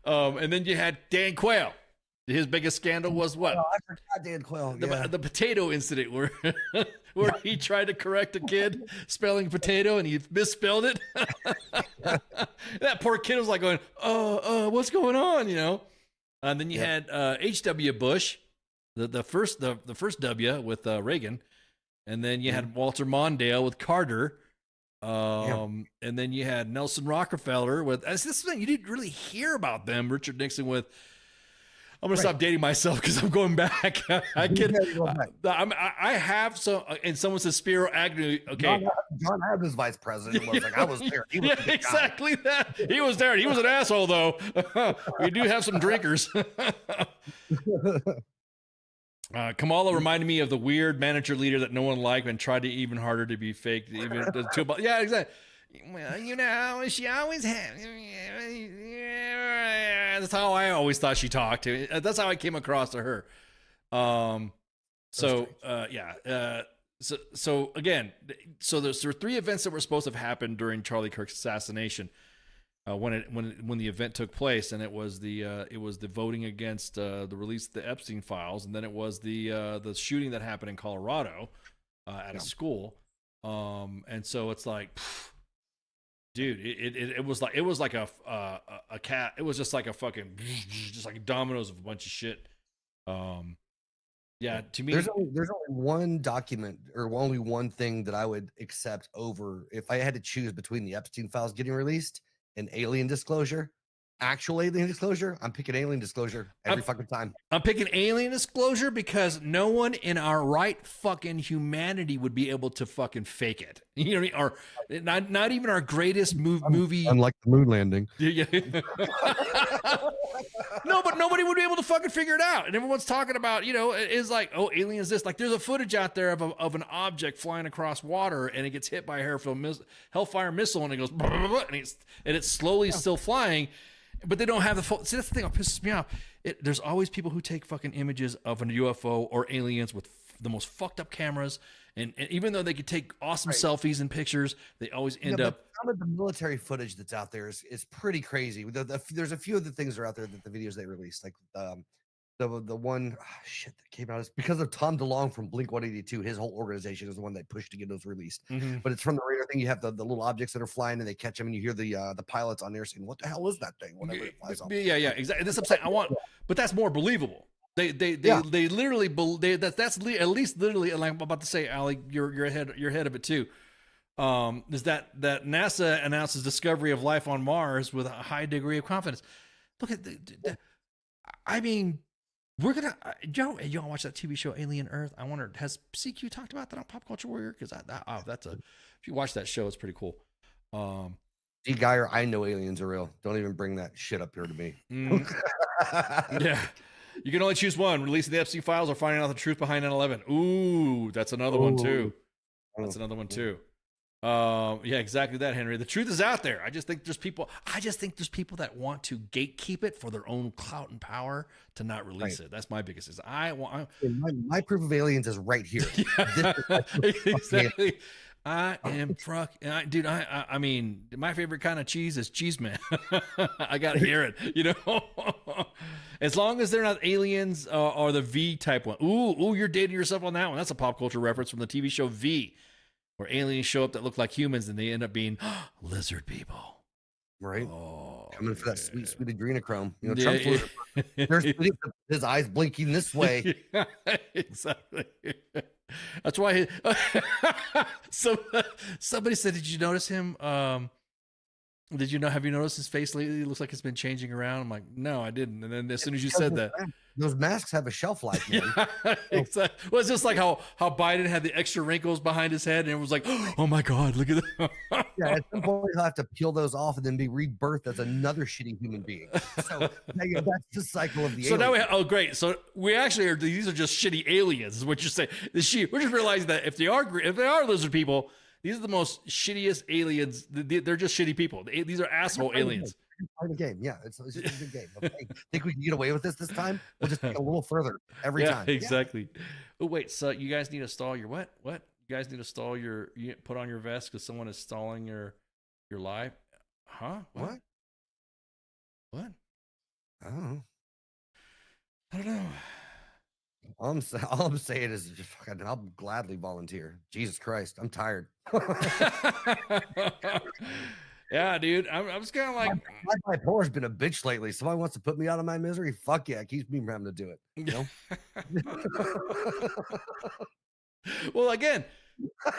and then you had Dan Quayle. His biggest scandal was what? Oh, I forgot Dan Quayle. The potato incident where he tried to correct a kid spelling potato and he misspelled it. That poor kid was like going, what's going on? And then you had H.W. Bush, the first W with Reagan, and then you had Walter Mondale with Carter. And then you had Nelson Rockefeller with this thing you didn't really hear about them. Richard Nixon with. I'm gonna stop dating myself because I'm going back. I have some, and someone says Spiro Agnew. Okay, John Adams, vice president, was like, I was there. He was exactly that. He was there. He was an asshole, though. We do have some drinkers. Kamala reminded me of the weird manager leader that no one liked and tried to even harder to be fake. Yeah, exactly. Well, she always had. That's how I always thought she talked. That's how I came across to her. So again, there were 3 events that were supposed to have happened during Charlie Kirk's assassination. When the event took place, and it was the voting against the release of the Epstein files, and then it was the shooting that happened in Colorado at a school. And so it's like, dude, it was like a cat. It was just like a fucking just like dominoes of a bunch of shit. Yeah, to me, there's only one document or only one thing that I would accept over if I had to choose between the Epstein files getting released and alien disclosure. Actual alien disclosure, I'm picking alien disclosure every fucking time. I'm picking alien disclosure because no one in our right fucking humanity would be able to fucking fake it. You know what I mean? Or not even our greatest movie. Unlike the moon landing. Yeah. No, but nobody would be able to fucking figure it out. And everyone's talking about, it's like, oh, aliens this. Like, there's a footage out there of an object flying across water, and it gets hit by a Hellfire missile, and it goes, and it's slowly still flying. But they don't have the full. See, that's the thing that pisses me off. There's always people who take fucking images of a UFO or aliens with the most fucked up cameras, and even though they could take awesome selfies and pictures, they always end up. Some of the military footage that's out there is pretty crazy. There's a few of the things that are out there that the videos they released, like the one that came out is because of Tom DeLonge from Blink-182. His whole organization is the one that pushed to get those released. Mm-hmm. But it's from the radar thing. You have the little objects that are flying, and they catch them, and you hear the pilots on there saying, "What the hell is that thing?" Whatever it flies off. Yeah, exactly. That's what I'm saying. But that's more believable. They literally that's at least literally. Like I'm about to say, Ali, you're ahead of it too. Is that NASA announces discovery of life on Mars with a high degree of confidence. Look at I mean. We're gonna, Joe. You want to watch that TV show Alien Earth? I wonder, has CQ talked about that on Pop Culture Warrior? Because if you watch that show, it's pretty cool. D. Geyer, I know aliens are real. Don't even bring that shit up here to me. Yeah, you can only choose one: releasing the Epstein files or finding out the truth behind 9/11. Ooh, that's another one too. That's another one too. Yeah, exactly that, Henry. The truth is out there. I just think there's people that want to gatekeep it for their own clout and power to not release it. That's my biggest thing. My proof of aliens is right here. Exactly. I am dude. I mean, my favorite kind of cheese is cheese man. I gotta hear it, as long as they're not aliens or the V type one. Ooh, you're dating yourself on that one. That's a pop culture reference from the TV show V, where aliens show up that look like humans and they end up being lizard people. Right. Coming for that sweet adrenochrome. Trump's there's his eyes blinking this way. Yeah, exactly. That's why somebody said, did you notice him? Have you noticed his face lately? It looks like it's been changing around. I'm like, no, I didn't. And then as soon as you said that, those masks have a shelf life, man. Yeah, exactly. Well, it's just like how Biden had the extra wrinkles behind his head, and it was like, oh my God, look at that. Yeah, at some point he'll have to peel those off and then be rebirthed as another shitty human being. So that's the cycle of the. So now great. So we actually these are just shitty aliens, is what you're saying. We're just realizing that if they are lizard people, these are the most shittiest aliens. They're just shitty people. These are asshole aliens. The game, yeah, it's just a good game. Okay. Think we can get away with this time? We'll just take a little further every time. Exactly. Yeah. Oh wait, so you guys need to stall your what? What? You guys need to stall you put on your vest because someone is stalling your live. Huh? What? Oh, I don't know. All I'm saying is just fucking, I'll gladly volunteer. Jesus Christ, I'm tired. Yeah, dude. I'm just kind of like my bipolar's been a bitch lately. Somebody wants to put me out of my misery. Fuck yeah, it keeps me from having to do it. Well, again,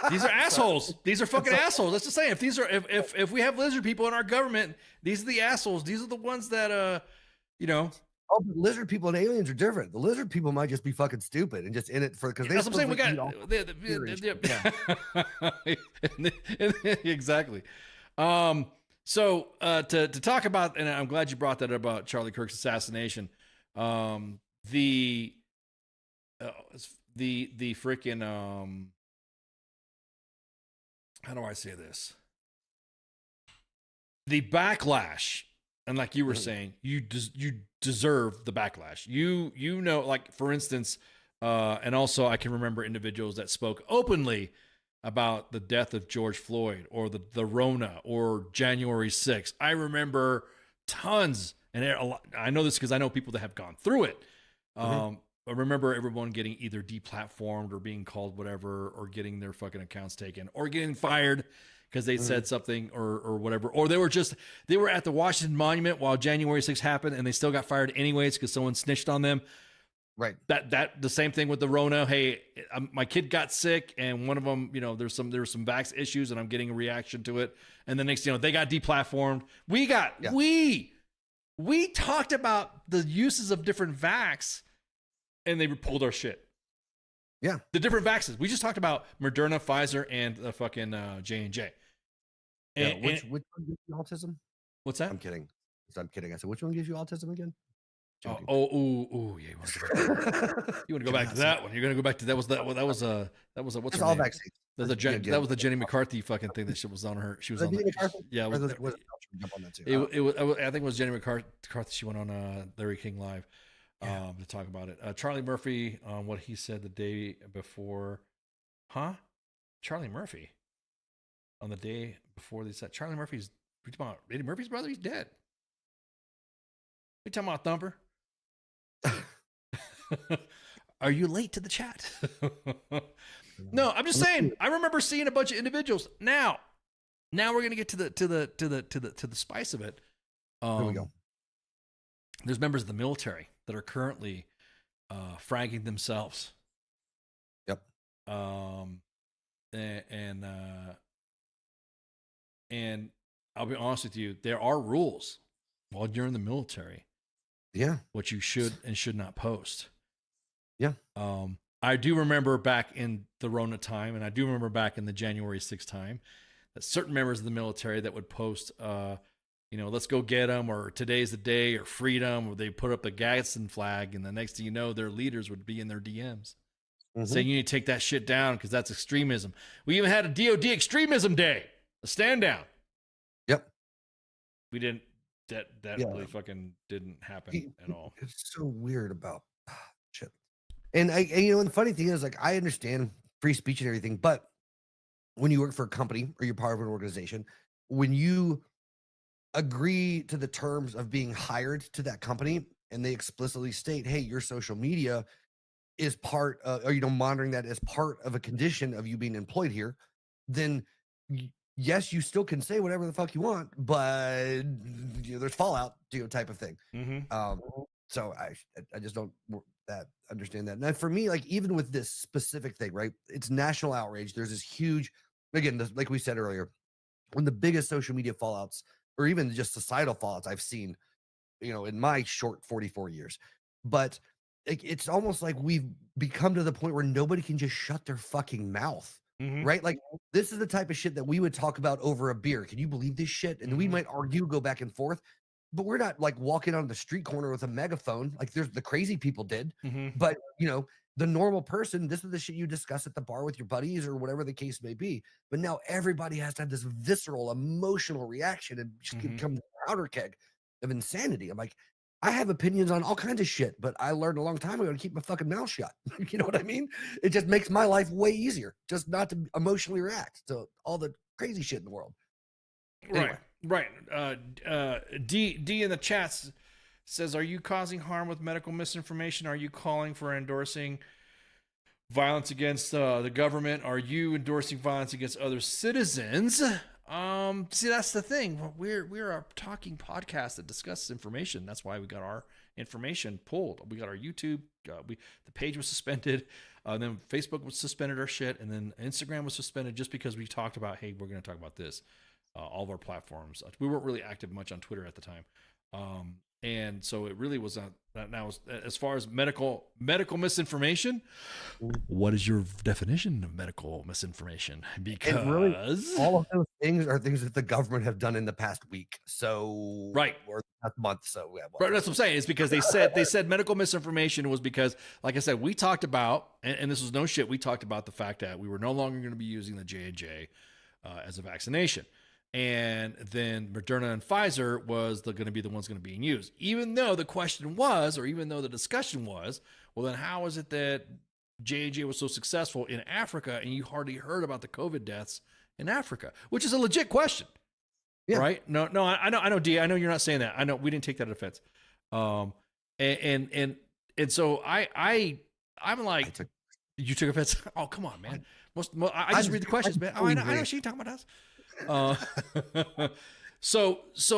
These are assholes. These are fucking assholes. That's the saying. If these are if we have lizard people in our government, these are the assholes. These are the ones that you know. Oh, but lizard people and aliens are different. The lizard people might just be fucking stupid and just in it for because That's what I'm saying. We got exactly. So to talk about, and I'm glad you brought that up about Charlie Kirk's assassination. The freaking how do I say this? The backlash, and like you were saying, you deserve the backlash. You know, like for instance, and also I can remember individuals that spoke openly about the death of George Floyd or the Rona or January 6th. I remember tons, and I know this because I know people that have gone through it. I remember everyone getting either deplatformed or being called whatever, or getting their fucking accounts taken, or getting fired because they said something or whatever, or they were at the Washington Monument while January 6th happened and they still got fired anyways because someone snitched on them. Right. That the same thing with the Rona. Hey, my kid got sick, and one of them, you know, there's some vax issues, and I'm getting a reaction to it. And the next, you know, they got deplatformed. We talked about the uses of different vax, and they pulled our shit. Yeah, the different vaccines. We just talked about Moderna, Pfizer, and the fucking J&J. Which one gives you autism? What's that? I'm kidding. I said, which one gives you autism again? Yeah. You want to go back to that one? You're going to go back to that was what's her name? Vaccines. That was the Jenny McCarthy fucking thing that she was on her. She was on. Yeah, I think it was Jenny McCarthy. She went on Larry King Live to talk about it. Charlie Murphy, what he said the day before, Charlie Murphy on the day before they said Charlie Murphy's. We talking about Eddie Murphy's brother? He's dead. We talking about Thumper? Are you late to the chat? No, I'm just saying. I remember seeing a bunch of individuals. Now we're gonna get to the spice of it. Here we go. There's members of the military that are currently fragging themselves. Yep. And I'll be honest with you, there are rules while you're in the military. Yeah. What you should and should not post. Yeah. I do remember back in the Rona time, and I do remember back in the January 6th time, that certain members of the military that would post, let's go get them, or today's the day, or freedom, or they put up a Gadsden flag, and the next thing you know, their leaders would be in their DMs saying you need to take that shit down because that's extremism. We even had a DOD extremism day, a stand down. Yep. We didn't. That really fucking didn't happen at all. It's so weird about shit. And and the funny thing is, like, I understand free speech and everything, but when you work for a company or you're part of an organization, when you agree to the terms of being hired to that company and they explicitly state, hey, your social media is part of, or monitoring that as part of a condition of you being employed here, then yes, you still can say whatever the fuck you want, but there's fallout, type of thing. So I just don't understand that. And for me, like, even with this specific thing, right? It's national outrage. There's this huge, again, like we said earlier, one of the biggest social media fallouts, or even just societal fallouts I've seen, in my short 44 years. But it's almost like we've become to the point where nobody can just shut their fucking mouth. Right? Like, this is the type of shit that we would talk about over a beer. Can you believe this shit? And we might argue, go back and forth, but we're not like walking on the street corner with a megaphone like the crazy people did. But the normal person, this is the shit you discuss at the bar with your buddies or whatever the case may be. But now everybody has to have this visceral, emotional reaction and just become a powder keg of insanity. I'm like, I have opinions on all kinds of shit, but I learned a long time ago to keep my fucking mouth shut. You know what I mean? It just makes my life way easier, just not to emotionally react to all the crazy shit in the world. Anyway. Right. D in the chats says, are you causing harm with medical misinformation? Are you calling for endorsing violence against the government? Are you endorsing violence against other citizens? I See, that's the thing. We're a talking podcast that discusses information. That's why we got our information pulled. We got our YouTube. The page was suspended. Then Facebook was suspended our shit, and then Instagram was suspended just because we talked about, hey, we're going to talk about this. All of our platforms. We weren't really active much on Twitter at the time. And so it really was now as far as medical misinformation, what is your definition of medical misinformation? Because really, all of those things are things that the government have done in the past week. So right. Or the past month. So yeah, right, that's what I'm saying. It's because they said medical misinformation was because, like I said, we talked about, and this was no shit, we talked about the fact that we were no longer going to be using the J&J as a vaccination. And then Moderna and Pfizer was going to be the ones going to be used. Even though the question was, or even though the discussion was, well, then how is it that J&J was so successful in Africa and you hardly heard about the COVID deaths in Africa? Which is a legit question, right? No, I know, D. I know you're not saying that. I know we didn't take that offense. And so I'm like, you took offense. Oh, come on, man. I just read the questions, man. Oh, I know she ain't talking about us. So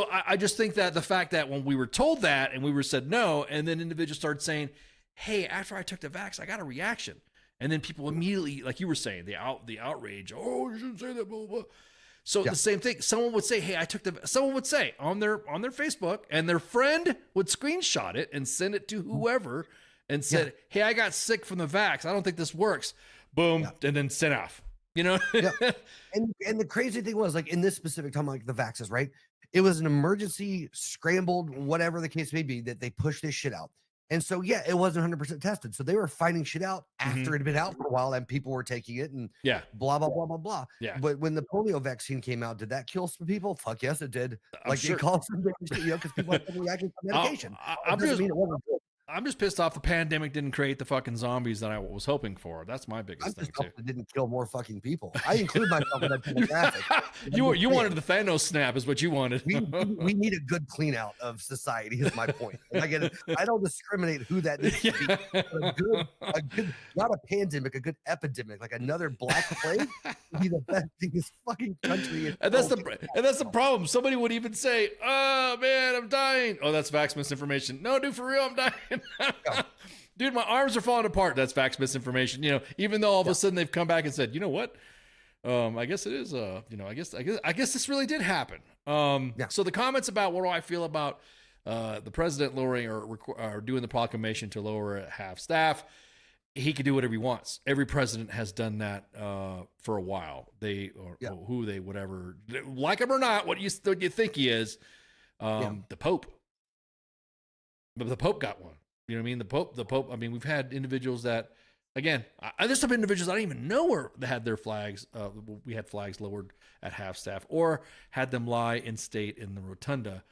I just think that the fact that when we were told that and we were said no, and then individuals started saying, hey, after I took the vax, I got a reaction. And then people immediately, like you were saying, the outrage, oh, you shouldn't say that, blah, blah, blah. So the same thing, someone would say, hey, someone would say on their Facebook, and their friend would screenshot it and send it to whoever and said, hey, I got sick from the vax. I don't think this works. Boom. And then sent off. You know, and the crazy thing was, like, in this specific time, like the vaxes, right? It was an emergency, scrambled, whatever the case may be, that they pushed this shit out. And so, yeah, it wasn't 100% tested. So they were finding shit out after it had been out for a while and people were taking it and blah, blah, blah, blah, blah. Yeah. But when the polio vaccine came out, did that kill some people? Fuck yes, it did. Like, it caused some shit, you know, because people had reacting to medication. I'm just pissed off the pandemic didn't create the fucking zombies that I was hoping for. That's my biggest thing too. It didn't kill more fuking people. I include myself in that demographic. You wanted the Thanos snap is what you wanted. we need a good clean out of society is my point. And I get it. I don't discriminate who that needs to be. A good, not a pandemic, a good epidemic, like another black plague would be the best thing this fucking country. And that's the problem. Somebody would even say, oh man, I'm dying. Oh, that's vax misinformation. No, dude, for real, I'm dying. Dude, my arms are falling apart. That's vax misinformation. You know, even though all of a sudden they've come back and said, you know what? I guess it is. You know, I guess this really did happen. So the comments about what do I feel about the president lowering or doing the proclamation to lower at half staff, he can do whatever he wants. Every president has done that for a while. Whatever, like him or not, what you think he is. The Pope. But the Pope got one. You know what I mean? The Pope. I mean, we've had individuals that, again, there's some individuals I don't even know where they had their flags. We had flags lowered at half staff or had them lie in state in the rotunda.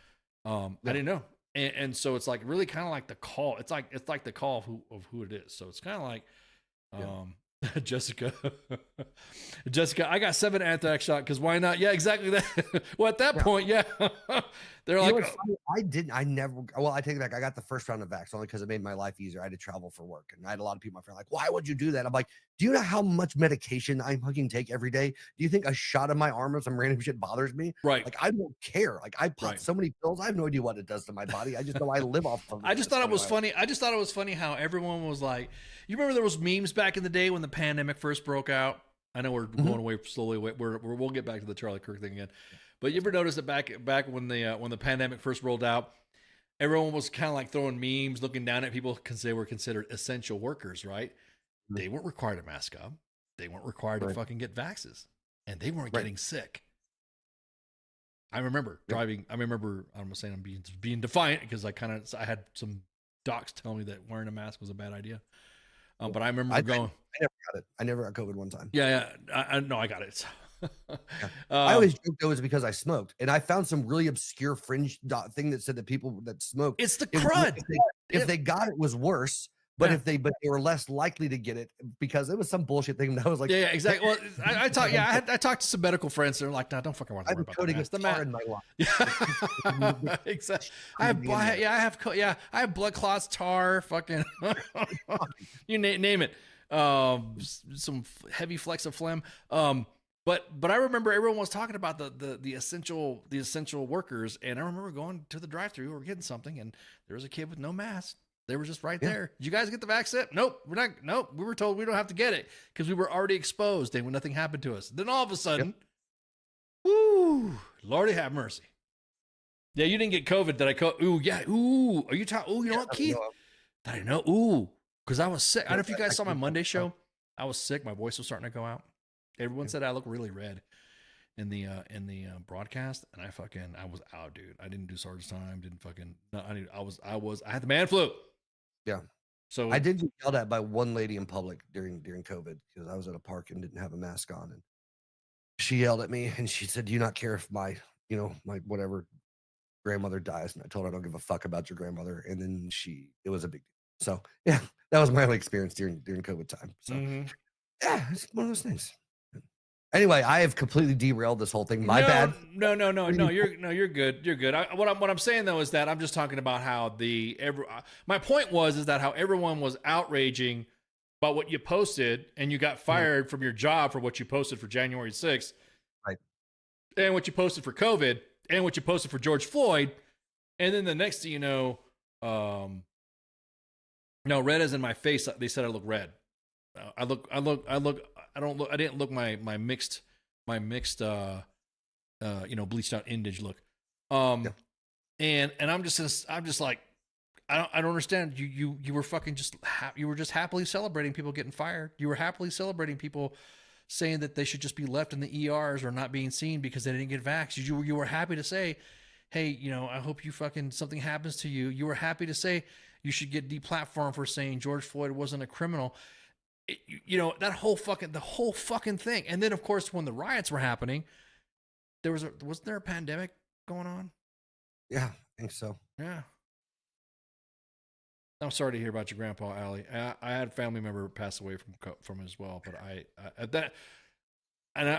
I didn't know. And so it's like really kind of like the call. It's like the call of who it is. So it's kind of like, Jessica, I got 7 anthrax shot because why not? Yeah, exactly that. Well, at that point, they're like, I take it back. I got the first round of vax only because it made my life easier. I had to travel for work, and I had a lot of people, my friend, like, why would you do that? I'm like, do you know how much medication I fucking take every day? Do you think a shot in my arm or some random shit bothers me? Right. Like, I don't care. Like, I pop so many pills. I have no idea what it does to my body. I just know I live off of it. I just thought it was funny. I just thought it was funny how everyone was like, you remember there was memes back in the day when the pandemic first broke out? I know we're going away slowly. We'll get back to the Charlie Kirk thing again. But you ever notice that back when the pandemic first rolled out, everyone was kind of like throwing memes, looking down at people because they were considered essential workers, right? They weren't required to mask up. They weren't required to fucking get vaxes, and they weren't getting sick. I remember driving. I remember. I'm not saying I'm being defiant because I had some docs tell me that wearing a mask was a bad idea. But I remember going. I never got it. I never got COVID one time. Yeah. I know I got it. I always joked it was because I smoked, and I found some really obscure fringe thing that said that people that smoke, it's the crud. If they got it, was worse. But they were less likely to get it because it was some bullshit thing that was like, yeah, exactly. Well, I talked to some medical friends. They're like, no, don't fucking worry about that. In my life. Exactly. I have blood clots, tar, fucking, you name it. Some heavy flecks of phlegm. But I remember everyone was talking about the essential workers, and I remember going to the drive-thru or getting something, and there was a kid with no mask. They were just right there. Did you guys get the vaccine? Nope, we're not. Nope, we were told we don't have to get it because we were already exposed and nothing happened to us. Then all of a sudden, woo, Lordy have mercy. Yeah, you didn't get COVID. Did I? Ooh, yeah. Ooh, are you talking? Ooh, you know what, Keith? Did I know? Ooh, because I was sick. I don't know if you guys saw my Monday show. I was sick. My voice was starting to go out. Everyone said I look really red in the broadcast, and I was out, dude. I didn't do Sergeant's time. Didn't fucking. No, I had the man flu. Yeah. So I did get yelled at by one lady in public during COVID because I was at a park and didn't have a mask on, and she yelled at me and she said, "Do you not care if my whatever grandmother dies?" And I told her, "I don't give a fuck about your grandmother." And then it was a big deal. So yeah, that was my only experience during COVID time. So yeah, it's one of those things. Anyway, I have completely derailed this whole thing. My bad. No. You're good. You're good. What I'm saying though is that I'm just talking about how my point is that how everyone was outraging about what you posted, and you got fired from your job for what you posted for January 6th, right? And what you posted for COVID, and what you posted for George Floyd, and then the next thing you know, no, red is in my face. They said I look red. I didn't look my mixed bleached out Indage look. And I'm just like, I don't understand. You were fucking you were just happily celebrating people getting fired. You were happily celebrating people saying that they should just be left in the ERs or not being seen because they didn't get vaxxed. You were happy to say, hey, I hope you fucking something happens to you. You were happy to say you should get deplatformed for saying George Floyd wasn't a criminal. The whole fucking thing. And then of course when the riots were happening, wasn't there a pandemic going on? Yeah, I think so. Yeah. I'm sorry to hear about your grandpa, Allie. I had a family member pass away from as well, but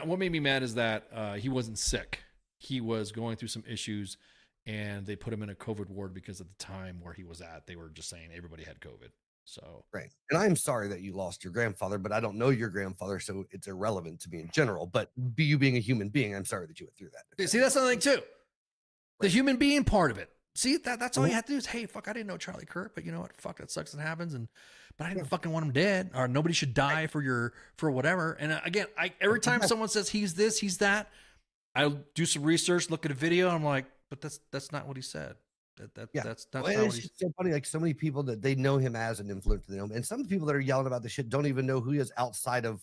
what made me mad is that he wasn't sick. He was going through some issues, and they put him in a COVID ward because at the time where he was at, they were just saying everybody had COVID. So right. And I'm sorry that you lost your grandfather, but I don't know your grandfather, so it's irrelevant to me in general. But you being a human being, I'm sorry that you went through that. See, that's something too. The human being part of it. See, that's all you have to do is, hey, fuck, I didn't know Charlie Kirk, but you know what? Fuck, that sucks. It happens. But I didn't fucking want him dead, or nobody should die for whatever. And again, every time someone says he's this, he's that, I'll do some research, look at a video, and I'm like, but that's not what he said. That's not it's just so funny. Like so many people that they know him as an influencer, and some people that are yelling about the shit don't even know who he is outside of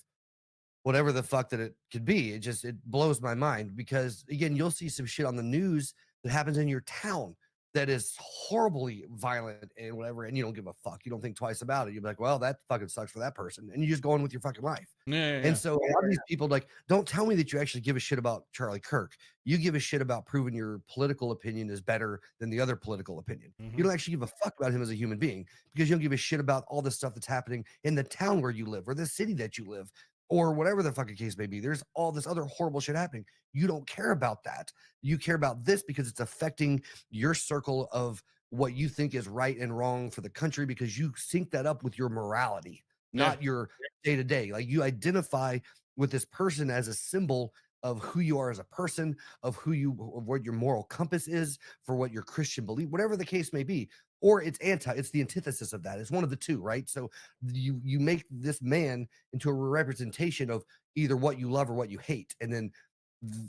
whatever the fuck that it could be. It blows my mind because again, you'll see some shit on the news that happens in your town that is horribly violent and whatever, and you don't give a fuck. You don't think twice about it. You're like, well, that fucking sucks for that person, and you just go on with your fucking life. Yeah. And so a lot of these people don't tell me that you actually give a shit about Charlie Kirk. You give a shit about proving your political opinion is better than the other political opinion. You don't actually give a fuck about him as a human being because you don't give a shit about all the stuff that's happening in the town where you live or the city that you live or whatever the fucking case may be. There's all this other horrible shit happening. You don't care about that. You care about this because it's affecting your circle of what you think is right and wrong for the country because you sync that up with your morality, not your day-to-day. Like you identify with this person as a symbol of who you are as a person, of what your moral compass is for what your Christian belief, whatever the case may be, or it's the antithesis of that. It's one of the two, right? So you make this man into a representation of either what you love or what you hate. And then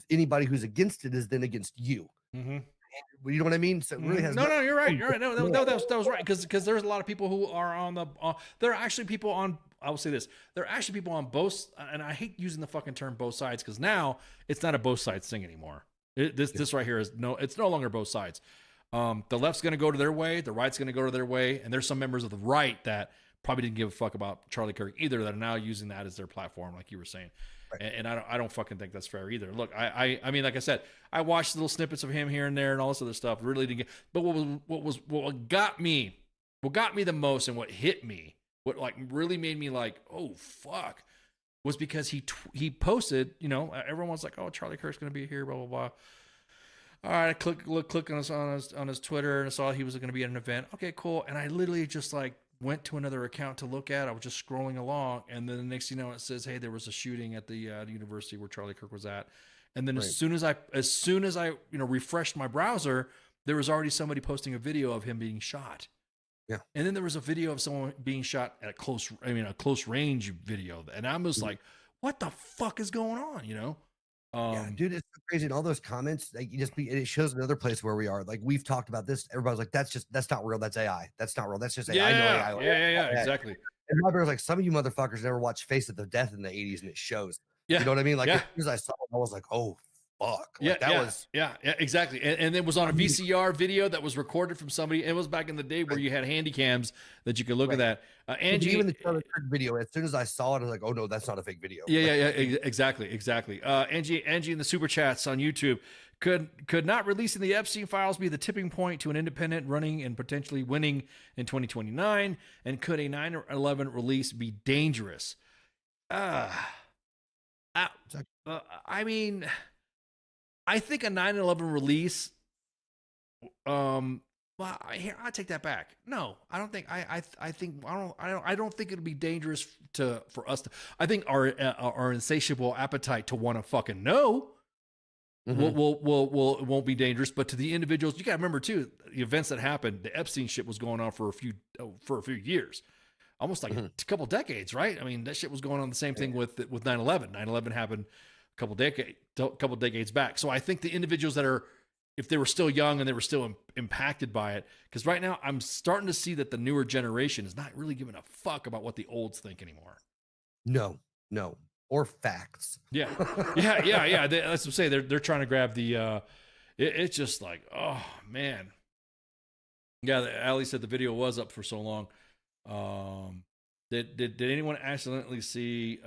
anybody who's against it is then against you. You know what I mean? So it really has no, you're right. You're right. No, that was right. Because there's a lot of people who are on the, there are actually people on, I will say this, there are actually people on both, and I hate using the fucking term both sides because now it's not a both sides thing anymore. This right here it's no longer both sides. The left's going to go to their way, the right's going to go to their way, and there's some members of the right that probably didn't give a fuck about Charlie Kirk either that are now using that as their platform, like you were saying. Right. And I don't fucking think that's fair either. Look, I mean, like I said, I watched little snippets of him here and there and all this other stuff. Really didn't get. But what got me the most and what hit me, what like really made me like, oh fuck, was because he posted. You know, everyone's like, oh, Charlie Kirk's gonna be here, blah blah blah. All right, I click on his Twitter and I saw he was going to be at an event. Okay, cool. And I literally just like went to another account to look at. I was just scrolling along, and then the next thing you know, it says, "Hey, there was a shooting at the university where Charlie Kirk was at." And then as soon as I refreshed my browser, there was already somebody posting a video of him being shot. Yeah. And then there was a video of someone being shot at a close range video, and I was like, "What the fuck is going on?" You know? Yeah, dude, it's so crazy. And all those comments, like it shows another place where we are. Like we've talked about this. Everybody's like, that's not real. That's AI. That's not real. That's just AI. I know AI. Yeah, exactly. And my brother's like, some of you motherfuckers never watched Face of the Death in the 80s, and it shows. Yeah. You know what I mean? Like Yeah. as soon as I saw it, I was like, oh fuck. Yeah, Like, that was exactly. And it was on a VCR video that was recorded from somebody. It was back in the day where you had handy cams that you could look at that. Angie, even the Charlie Kirk video, as soon as I saw it, I was like, oh no, that's not a fake video. Yeah, exactly. Angie in the super chats on YouTube, could not releasing the Epstein files be the tipping point to an independent running and potentially winning in 2029? And could a 9/11 release be dangerous? I mean, I think a 9/11 release. Well, I take that back. No, I don't think. I don't think it'll be dangerous for us to. I think our insatiable appetite to want to fucking know won't be dangerous. But to the individuals, you got to remember too, the events that happened. The Epstein shit was going on for a few years, almost like a couple decades, right? I mean, that shit was going on the same thing with 9/11. 9/11 happened a couple decades back. So I think the individuals that are, if they were still young and they were still impacted by it, because right now I'm starting to see that the newer generation is not really giving a fuck about what the olds think anymore. No, or facts. Yeah. That's what I'm saying. They're trying to grab the. It's just like, oh man. Yeah, Ali said the video was up for so long. Did anyone accidentally see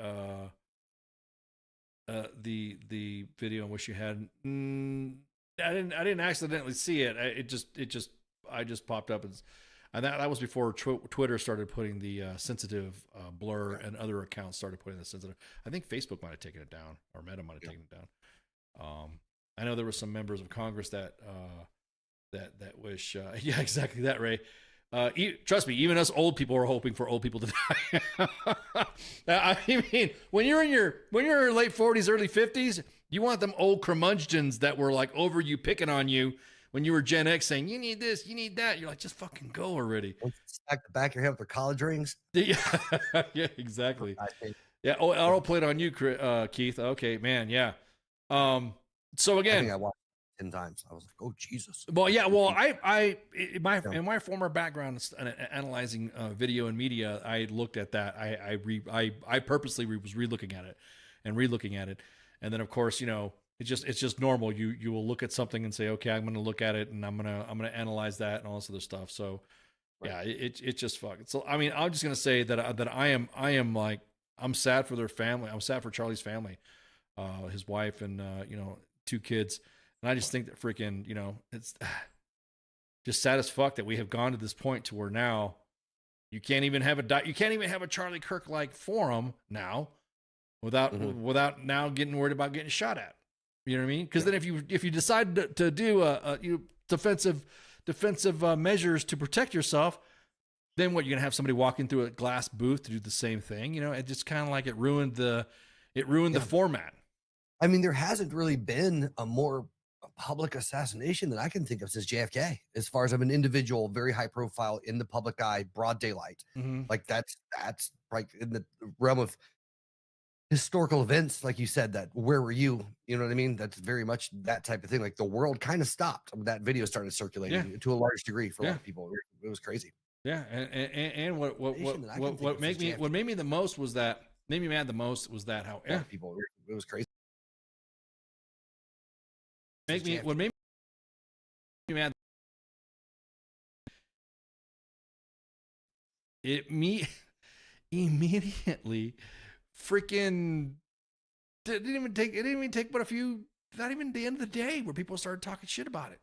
the video? I wish you hadn't. I didn't accidentally see it. I just popped up, and that was before Twitter started putting the sensitive blur, and other accounts started putting the sensitive. I think Facebook might have taken it down, or Meta might have taken it down. I know there were some members of Congress that wish. Yeah, exactly that, Ray. Trust me, even us old people are hoping for old people to die. I mean, when you're in your late 40s, early 50s, you want them old curmudgeons that were like over you, picking on you when you were Gen X, saying you need this, you need that. You're like, just fucking go already. Stack the back of your head with their college rings. Yeah, yeah. Oh, I'll play it on you, Keith. Okay, man. Yeah. So again, I think I watched it 10 times. I was like, oh Jesus. Well, yeah. Well, in my former background analyzing video and media, I looked at that. I purposely was relooking at it. And then of course, you know, it's just normal. You will look at something and say, okay, I'm going to look at it and I'm going to analyze that and all this other stuff. So yeah, it's just fucking. So, I mean, I'm just going to say that I am like, I'm sad for their family. I'm sad for Charlie's family, his wife and, 2 kids. And I just think that freaking, it's just sad as fuck that we have gone to this point to where now you can't even have a Charlie Kirk like forum now without now getting worried about getting shot at. You know what I mean? Because then if you decide to do defensive measures to protect yourself, then what, you're gonna have somebody walking through a glass booth to do the same thing? It just kind of like it ruined the format. I mean, there hasn't really been a more public assassination that I can think of since JFK, as far as of an individual, very high profile in the public eye, broad daylight. Like that's like in the realm of historical events, like you said, that where were you? You know what I mean? That's very much that type of thing. Like the world kind of stopped when that video started circulating to a large degree for a lot of people. It was crazy. Yeah, and what made me the most was that made me mad the most was that how people, it was crazy. What made me mad, immediately freaking it didn't even take but a few, not even the end of the day, where people started talking shit about it.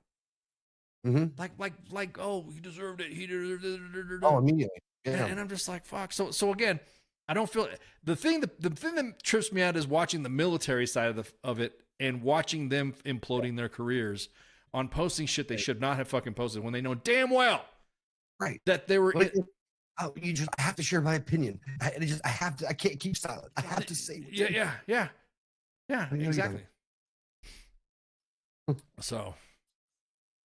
Like, oh, he deserved it. He deserved it. Oh, immediately. Yeah. And I'm just like, fuck. So again, I don't feel the thing that trips me out is watching the military side of it and watching them imploding their careers on posting shit they should not have fucking posted when they know damn well that they were oh, I have to share my opinion. I can't keep silent. I have to say. Yeah, exactly. So,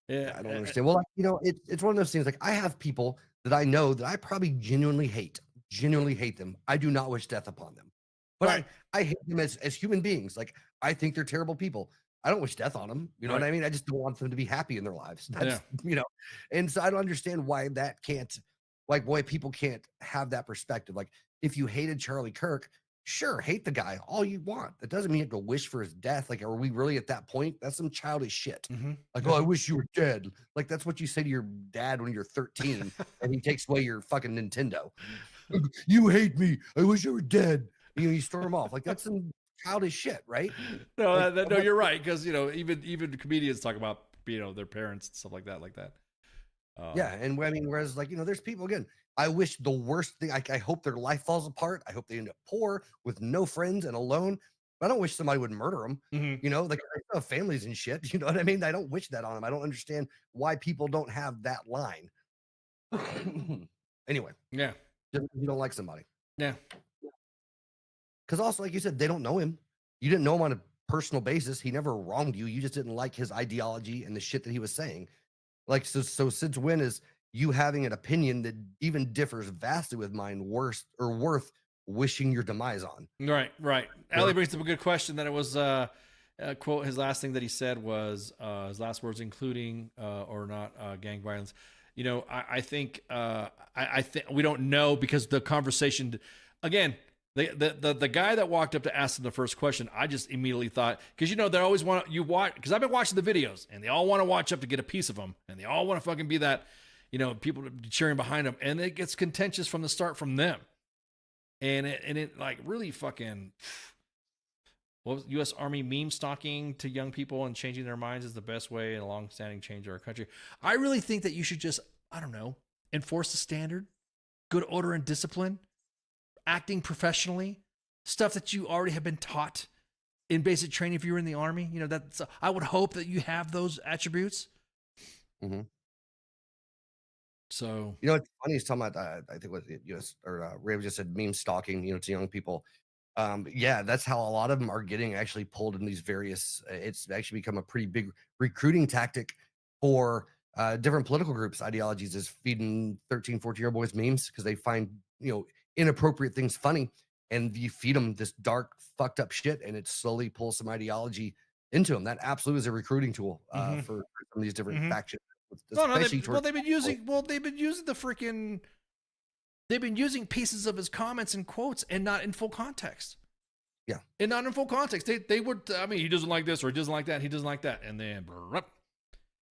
yeah, I don't understand. Well, it's one of those things. Like, I have people that I know that I probably genuinely hate them. I do not wish death upon them, but Right. I hate them as human beings. Like, I think they're terrible people. I don't wish death on them. You know what I mean? I just don't want them to be happy in their lives. That's, and so I don't understand why that can't, like, why people can't have that perspective. Like, if you hated Charlie Kirk, sure, hate the guy all you want. That doesn't mean you have to wish for his death. Like, are we really at that point? That's some childish shit. Like, oh, I wish you were dead. Like, that's what you say to your dad when you're 13 and he takes away your fucking Nintendo. You hate me. I wish you were dead. You storm off. Like, that's some childish shit, right? No, no, you're right. Because even comedians talk about their parents and stuff like that. Yeah, and I mean, whereas, like, there's people, again, I wish the worst thing. I hope their life falls apart. I hope they end up poor with no friends and alone. But I don't wish somebody would murder them. Like, I have families and shit. You know what I mean? I don't wish that on them. I don't understand why people don't have that line. Anyway, Yeah, just because you don't like somebody. yeah. Because also, like you said, they don't know him. You didn't know him on a personal basis. He never wronged you. You just didn't like his ideology and the shit that he was saying. Like, so since when is you having an opinion that even differs vastly with mine worth wishing your demise on? Right. Allie brings up a good question. That it was quote, his last thing that he said was his last words, including or not gang violence. I think I think we don't know, because the conversation, again, the guy that walked up to ask him the first question, I just immediately thought, because they always want you watch, because I've been watching the videos and they all want to watch up to get a piece of them, and they all want to fucking be that, people cheering behind them, and it gets contentious from the start from them, and it like really fucking. Well, U.S. Army meme stalking to young people and changing their minds is the best way in a long-standing change of our country. I really think that you should just, I don't know, enforce the standard, good order and discipline, acting professionally, stuff that you already have been taught in basic training if you were in the Army. That's, I would hope that you have those attributes. Mm-hmm. So, it's funny. He's talking about, I think what U.S. or Ray just said, meme stalking, to young people. Yeah, that's how a lot of them are getting actually pulled in these various, it's actually become a pretty big recruiting tactic for different political groups, ideologies, is feeding 13, 14-year-old boys memes because they find, inappropriate things funny, and you feed them this dark, fucked up shit, and it slowly pulls some ideology into them. That absolutely is a recruiting tool for some of these different factions. they've been using the freaking. They've been using pieces of his comments and quotes and not in full context. Yeah. And not in full context. They would, he doesn't like this, or he doesn't like that, he doesn't like that. And then,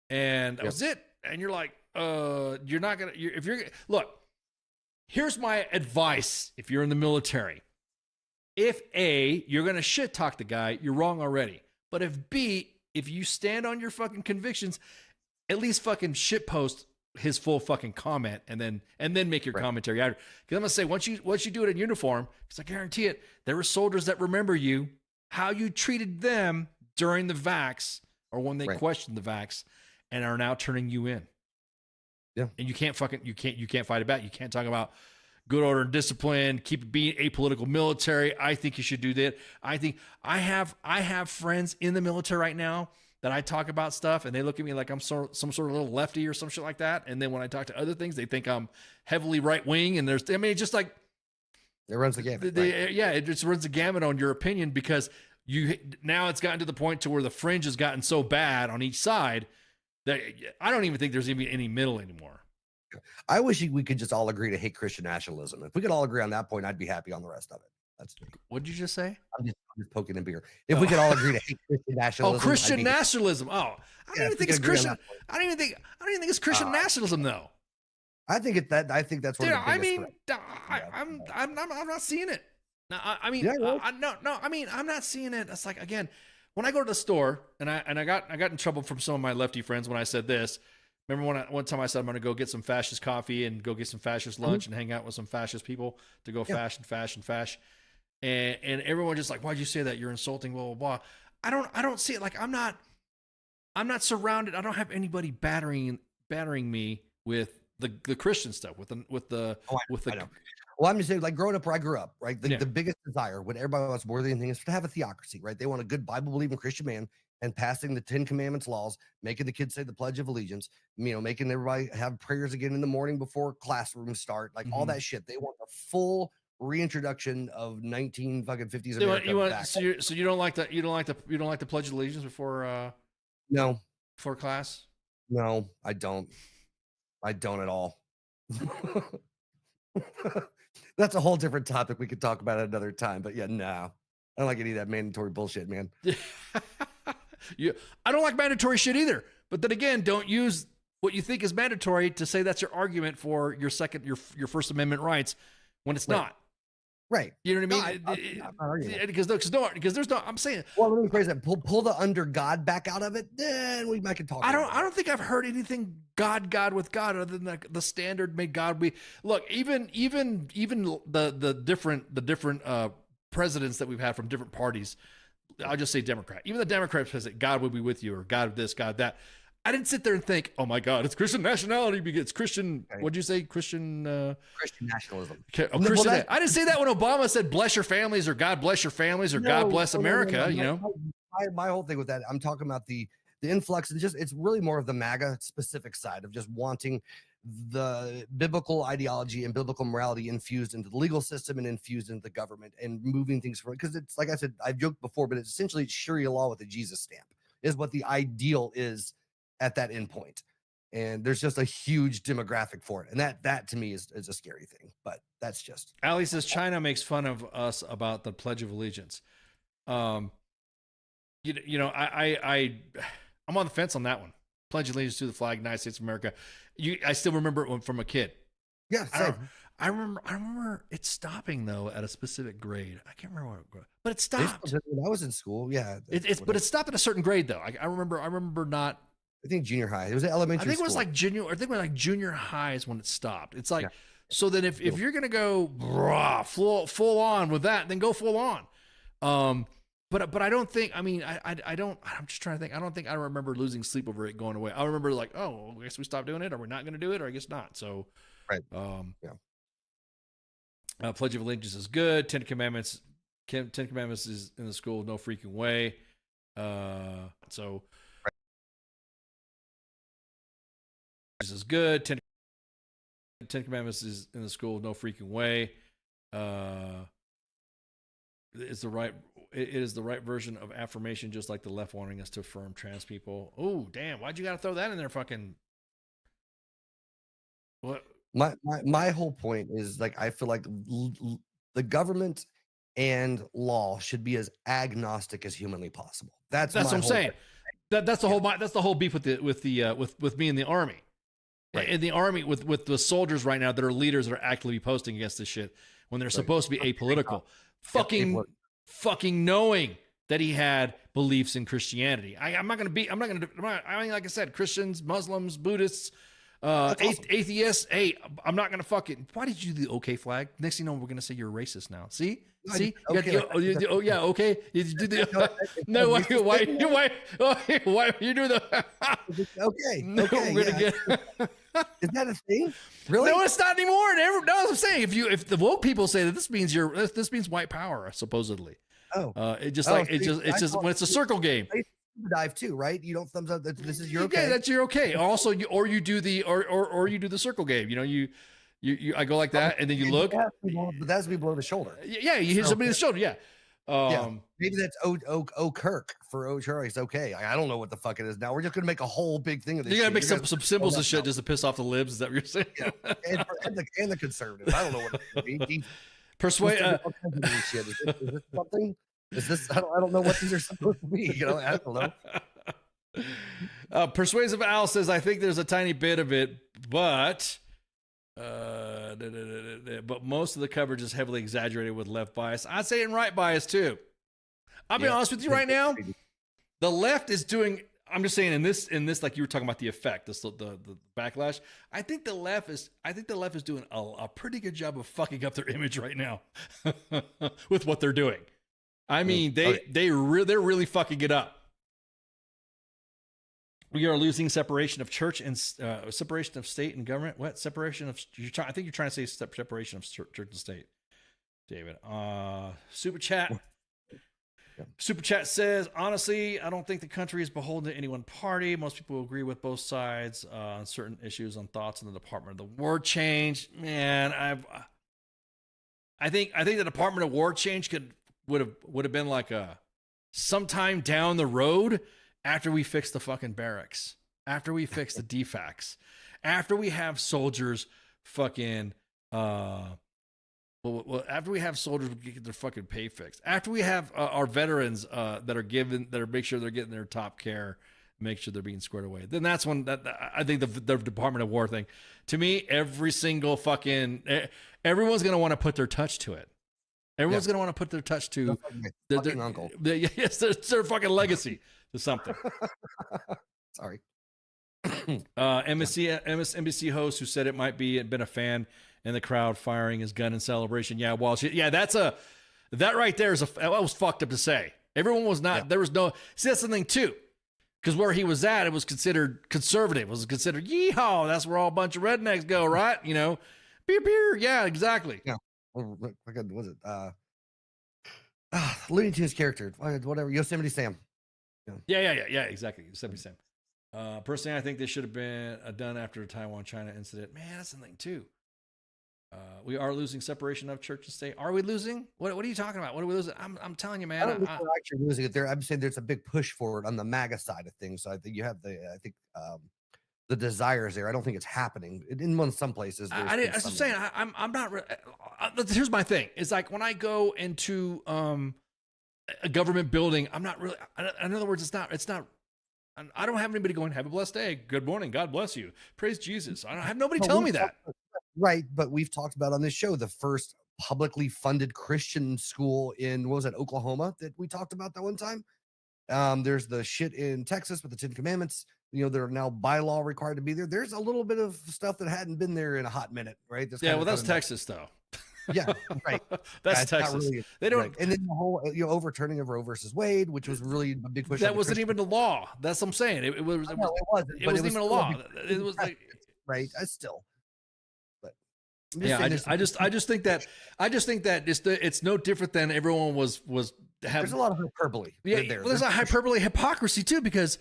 and that was it. And you're like, you're not going to, look, here's my advice if you're in the military. If A, you're going to shit talk the guy, you're wrong already. But if B, if you stand on your fucking convictions, at least fucking shit post his full fucking comment and then make your commentary after. Because I'm gonna say, once you do it in uniform, because I guarantee it, there were soldiers that remember you, how you treated them during the vax or when they questioned the vax, and are now turning you in. Yeah. And you can't fight it back. You can't talk about good order and discipline, keep being apolitical military. I think you should do that. I think I have friends in the military right now that I talk about stuff, and they look at me like I'm some sort of little lefty or some shit like that. And then when I talk to other things, they think I'm heavily right wing. And it's just like it runs the gamut. Yeah, it just runs the gamut on your opinion, because now it's gotten to the point to where the fringe has gotten so bad on each side that I don't even think there's even any middle anymore. I wish we could just all agree to hate Christian nationalism. If we could all agree on that point, I'd be happy on the rest of it. That's me. What did you just say? I'm just poking a beer. If we could all agree to hate Christian nationalism. Oh, Christian nationalism. Oh, I don't even think it's Christian. I don't even think it's Christian nationalism though. I think that's what. Yeah, I'm not seeing it. No, I'm not seeing it. It's like, again, when I go to the store and I got in trouble from some of my lefty friends when I said this. Remember one time I said I'm going to go get some fascist coffee and go get some fascist lunch and hang out with some fascist people to go fashion. And everyone just like, why'd you say that? You're insulting, blah, blah, blah. I don't see it. Like, I'm not surrounded. I don't have anybody battering me with the Christian stuff with the I know. Well, I'm just saying, like growing up where I grew up, right? The biggest desire, what everybody wants more than anything, is to have a theocracy, right? They want a good Bible believing Christian man and passing the 10 Commandments laws, making the kids say the Pledge of Allegiance, making everybody have prayers again in the morning before classrooms start, like all that shit. They want a full reintroduction of 1950s America. So you don't like the Pledge of Allegiance before no, before class? No, I don't. I don't at all. That's a whole different topic we could talk about at another time. But yeah, no, I don't like any of that mandatory bullshit, man. I don't like mandatory shit either. But then again, don't use what you think is mandatory to say that's your argument for your First Amendment rights when it's not. Right. You know what I mean? Because there's no. I'm saying. Well, let me phrase that. Pull the under God back out of it, then we might can talk. I don't think I've heard anything God with God other than the standard made God. We look even the different presidents that we've had from different parties. I'll just say Democrat. Even the Democrats says that God will be with you or God this, God that. I didn't sit there and think, oh my God, it's Christian nationality because it's Christian. Okay. What'd you say? Christian nationalism. Okay. Oh, Christian. I didn't say that when Obama said bless your families or God bless your families or God bless America. You know, my whole thing with that, I'm talking about the influx and it's really more of the MAGA specific side of just wanting the biblical ideology and biblical morality infused into the legal system and infused into the government and moving things forward. Because it's like I said, I've joked before, but it's essentially Sharia law with a Jesus stamp is what the ideal is at that end point. And there's just a huge demographic for it. And that to me is a scary thing, but that's just. Ali says China makes fun of us about the Pledge of Allegiance. I'm on the fence on that one. Pledge allegiance to the flag, United States of America. I still remember it from a kid. Yeah, same. I remember it stopping though at a specific grade. I can't remember what, but it stopped. When I was in school, yeah. But it stopped at a certain grade though. I remember not. I think junior high. It was elementary. I think school. It was like junior. I think it was like junior high is when it stopped. It's like so then if you're gonna go full on with that, then go full on. But I don't think. I mean, I don't. I'm just trying to think. I don't think I remember losing sleep over it going away. I remember like, oh, I guess we stopped doing it. Are we not going to do it? Or I guess not. So, right. Pledge of Allegiance is good. Ten Commandments is in the school. No freaking way. So. This is good. Ten Commandments is in the school. No freaking way. It is the right version of affirmation, just like the left wanting us to affirm trans people. Oh, damn! Why'd you gotta throw that in there? Fucking what? My whole point is like I feel like the government and law should be as agnostic as humanly possible. That's what I'm saying. That's the whole beef with me in the army. Right. In the army with the soldiers right now that are leaders that are actively posting against this shit when they're supposed to be apolitical. Fucking knowing that he had beliefs in Christianity. I mean, like I said, Christians, Muslims, Buddhists, atheists. Hey, I'm not going to fucking. Why did you do the OK flag? Next thing you know, we're going to say you're a racist now. See? Okay. Okay. You do the no. Why you do the okay? No, okay, we're gonna get. Is that a thing? Really? No, it's not anymore. No, I'm saying if the woke people say that this means white power supposedly. It's just when it's a circle game. Dive too, right? You don't thumbs up. This is your okay. Yeah, that's your okay. Also, you do the circle game. You know, I go like that, and then you look. But that has to be below the shoulder. Yeah, you hit somebody in the shoulder. Yeah. Maybe that's O Kirk for O Charlie. It's okay. I don't know what the fuck it is now. We're just gonna make a whole big thing of this. You gotta make some symbols and shit just to piss off the libs. Is that what you're saying? Yeah. and the conservatives. I don't know what it means. Persuade. Is this something? Is this? I don't know what these are supposed to be. You know, I don't know. Persuasive Al says, I think there's a tiny bit of it, but most of the coverage is heavily exaggerated with left bias. I'd say in right bias too. I'll be honest with you right now. The left is doing. I'm just saying in this, like you were talking about the effect, the backlash. I think the left is doing a pretty good job of fucking up their image right now with what they're doing. I mean, they're really fucking it up. We are losing separation of church and separation of state and government. What separation of? I think you're trying to say separation of church and state, David. Super chat. Super chat says, honestly, I don't think the country is beholden to any one party. Most people agree with both sides on certain issues, on thoughts in the Department of the War change. Man, I think the Department of War change would have been like a sometime down the road after we fix the fucking barracks, after we fix the defects, after we have soldiers fucking after we have soldiers get their fucking pay fixed, after we have our veterans that are make sure they're getting their top care, make sure they're being squared away, then that's when I think the Department of War thing, to me, every single fucking everyone's gonna want to put their touch to it. Everyone's gonna want to put their touch to their uncle. Yes, their fucking legacy to something. Sorry. MSNBC host who said it might be been a fan in the crowd firing his gun in celebration. Yeah, well, that right there that was fucked up to say. Everyone was not. Yeah. There was no. See, that's the thing too, because where he was at, it was considered conservative. It was considered yeehaw. That's where all a bunch of rednecks go, right? You know, beer, beer. Yeah, exactly. Yeah. What was it? Looney Tunes character, whatever. Yosemite Sam. Yeah. Exactly. Yosemite Sam. Personally, I think this should have been done after the Taiwan-China incident. Man, that's the thing too. We are losing separation of church and state. Are we losing? What are you talking about? What are we losing? I'm telling you, man. I don't think we're actually losing it there. I'm saying there's a big push forward on the MAGA side of things. So I think you have the desires there. I don't think it's happening in some places. I'm saying I'm not. Here's my thing. It's like when I go into a government building, I'm not really. In other words, it's not. I don't have anybody going, have a blessed day. Good morning. God bless you. Praise Jesus. I don't have nobody telling me that. Right. But we've talked about on this show, the first publicly funded Christian school in, what was that, Oklahoma, that we talked about that one time. There's the shit in Texas with the 10 Commandments. You know, they're now by law required to be there. There's a little bit of stuff that hadn't been there in a hot minute, right? That's Texas though. Yeah, right. That's Texas. Really, they don't. Right. And then the whole overturning of Roe versus Wade, which was really a big push. That wasn't even the law. That's what I'm saying. It wasn't even a law. It was like right. I still. But I just think that it's no different than everyone was. There's a lot of hyperbole. Yeah, well, there's a hyperbole, hypocrisy too, because.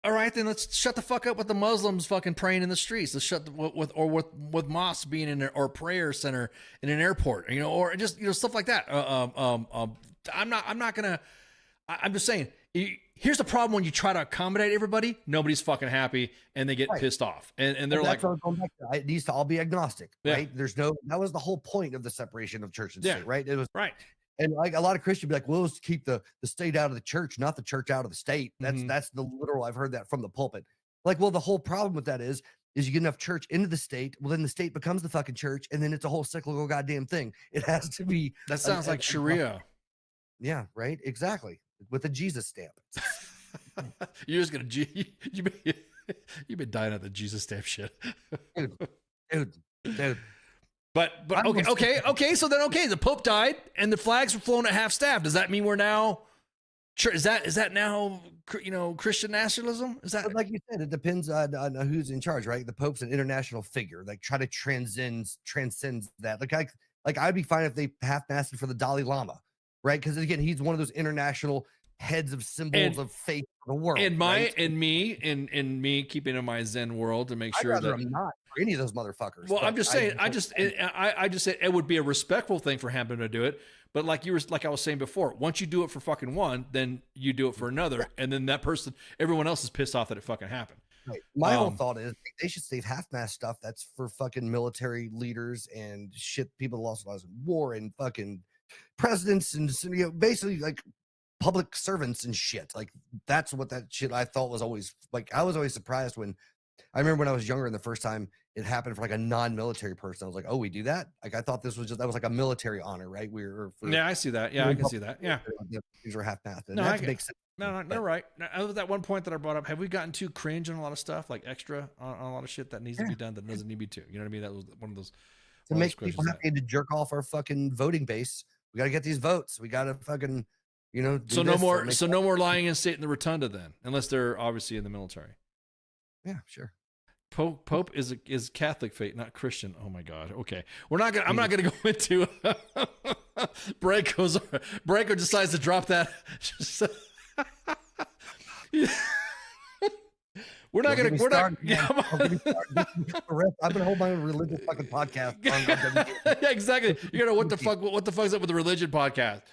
All right, then let's shut the fuck up with the Muslims fucking praying in the streets. Let's shut with mosques being in or prayer center in an airport, you know, or just stuff like that. I'm just saying. Here's the problem when you try to accommodate everybody. Nobody's fucking happy, and they get pissed off, and they're like, it needs to all be agnostic, right? That was the whole point of the separation of church and state, right? It was right. And like a lot of Christians be like, well, let's keep the state out of the church, not the church out of the state. That's the literal. I've heard that from the pulpit. Like, well, the whole problem with that is you get enough church into the state. Well, then the state becomes the fucking church, and then it's a whole cyclical goddamn thing. It has to be. That sounds like Sharia. Yeah, right. Exactly. With a Jesus stamp. You're just gonna you've been dying at the Jesus stamp shit, dude. But okay. So then, the Pope died and the flags were flown at half staff. Does that mean we're now? Is that now Christian nationalism? Is that, but like you said? It depends on who's in charge, right? The Pope's an international figure. Like try to transcend that. Like I'd be fine if they half-masted for the Dalai Lama, right? Because again, he's one of those international heads of symbols of faith for the world. And me keeping in my Zen world to make sure that I'm not for any of those motherfuckers. Well, I'm just saying, I just said it would be a respectful thing for him to do it. But like I was saying before, once you do it for fucking one, then you do it for another, and then that person, everyone else is pissed off that it fucking happened. Right. My whole thought is they should save half-mast stuff that's for fucking military leaders and shit. People lost lives in war and fucking presidents and basically like public servants and shit. Like that's what that shit I thought was always like. I was always surprised when I remember when I was younger and the first time it happened for like a non-military person. I was like, oh, we do that? Like I thought that was like a military honor, right? I see that. Yeah, I can see that. Yeah, these are half-mast. No, that makes sense. No, you're right. Now, that one point that I brought up, have we gotten too cringe on a lot of stuff, like extra on a lot of shit that needs to be done that doesn't need to be too? You know what I mean? That was one of those. To make people happy to jerk off our fucking voting base, we got to get these votes. We got to fucking. So no more lying in state in the rotunda then, unless they're obviously in the military. Yeah, sure. Pope is Catholic faith, not Christian. Oh my God. Okay, I'm not gonna go into. Branko decides to drop that. We're not gonna. I've been holding my own religious fucking podcast. Yeah, exactly. You're gonna what the fuck's up with the religion podcast?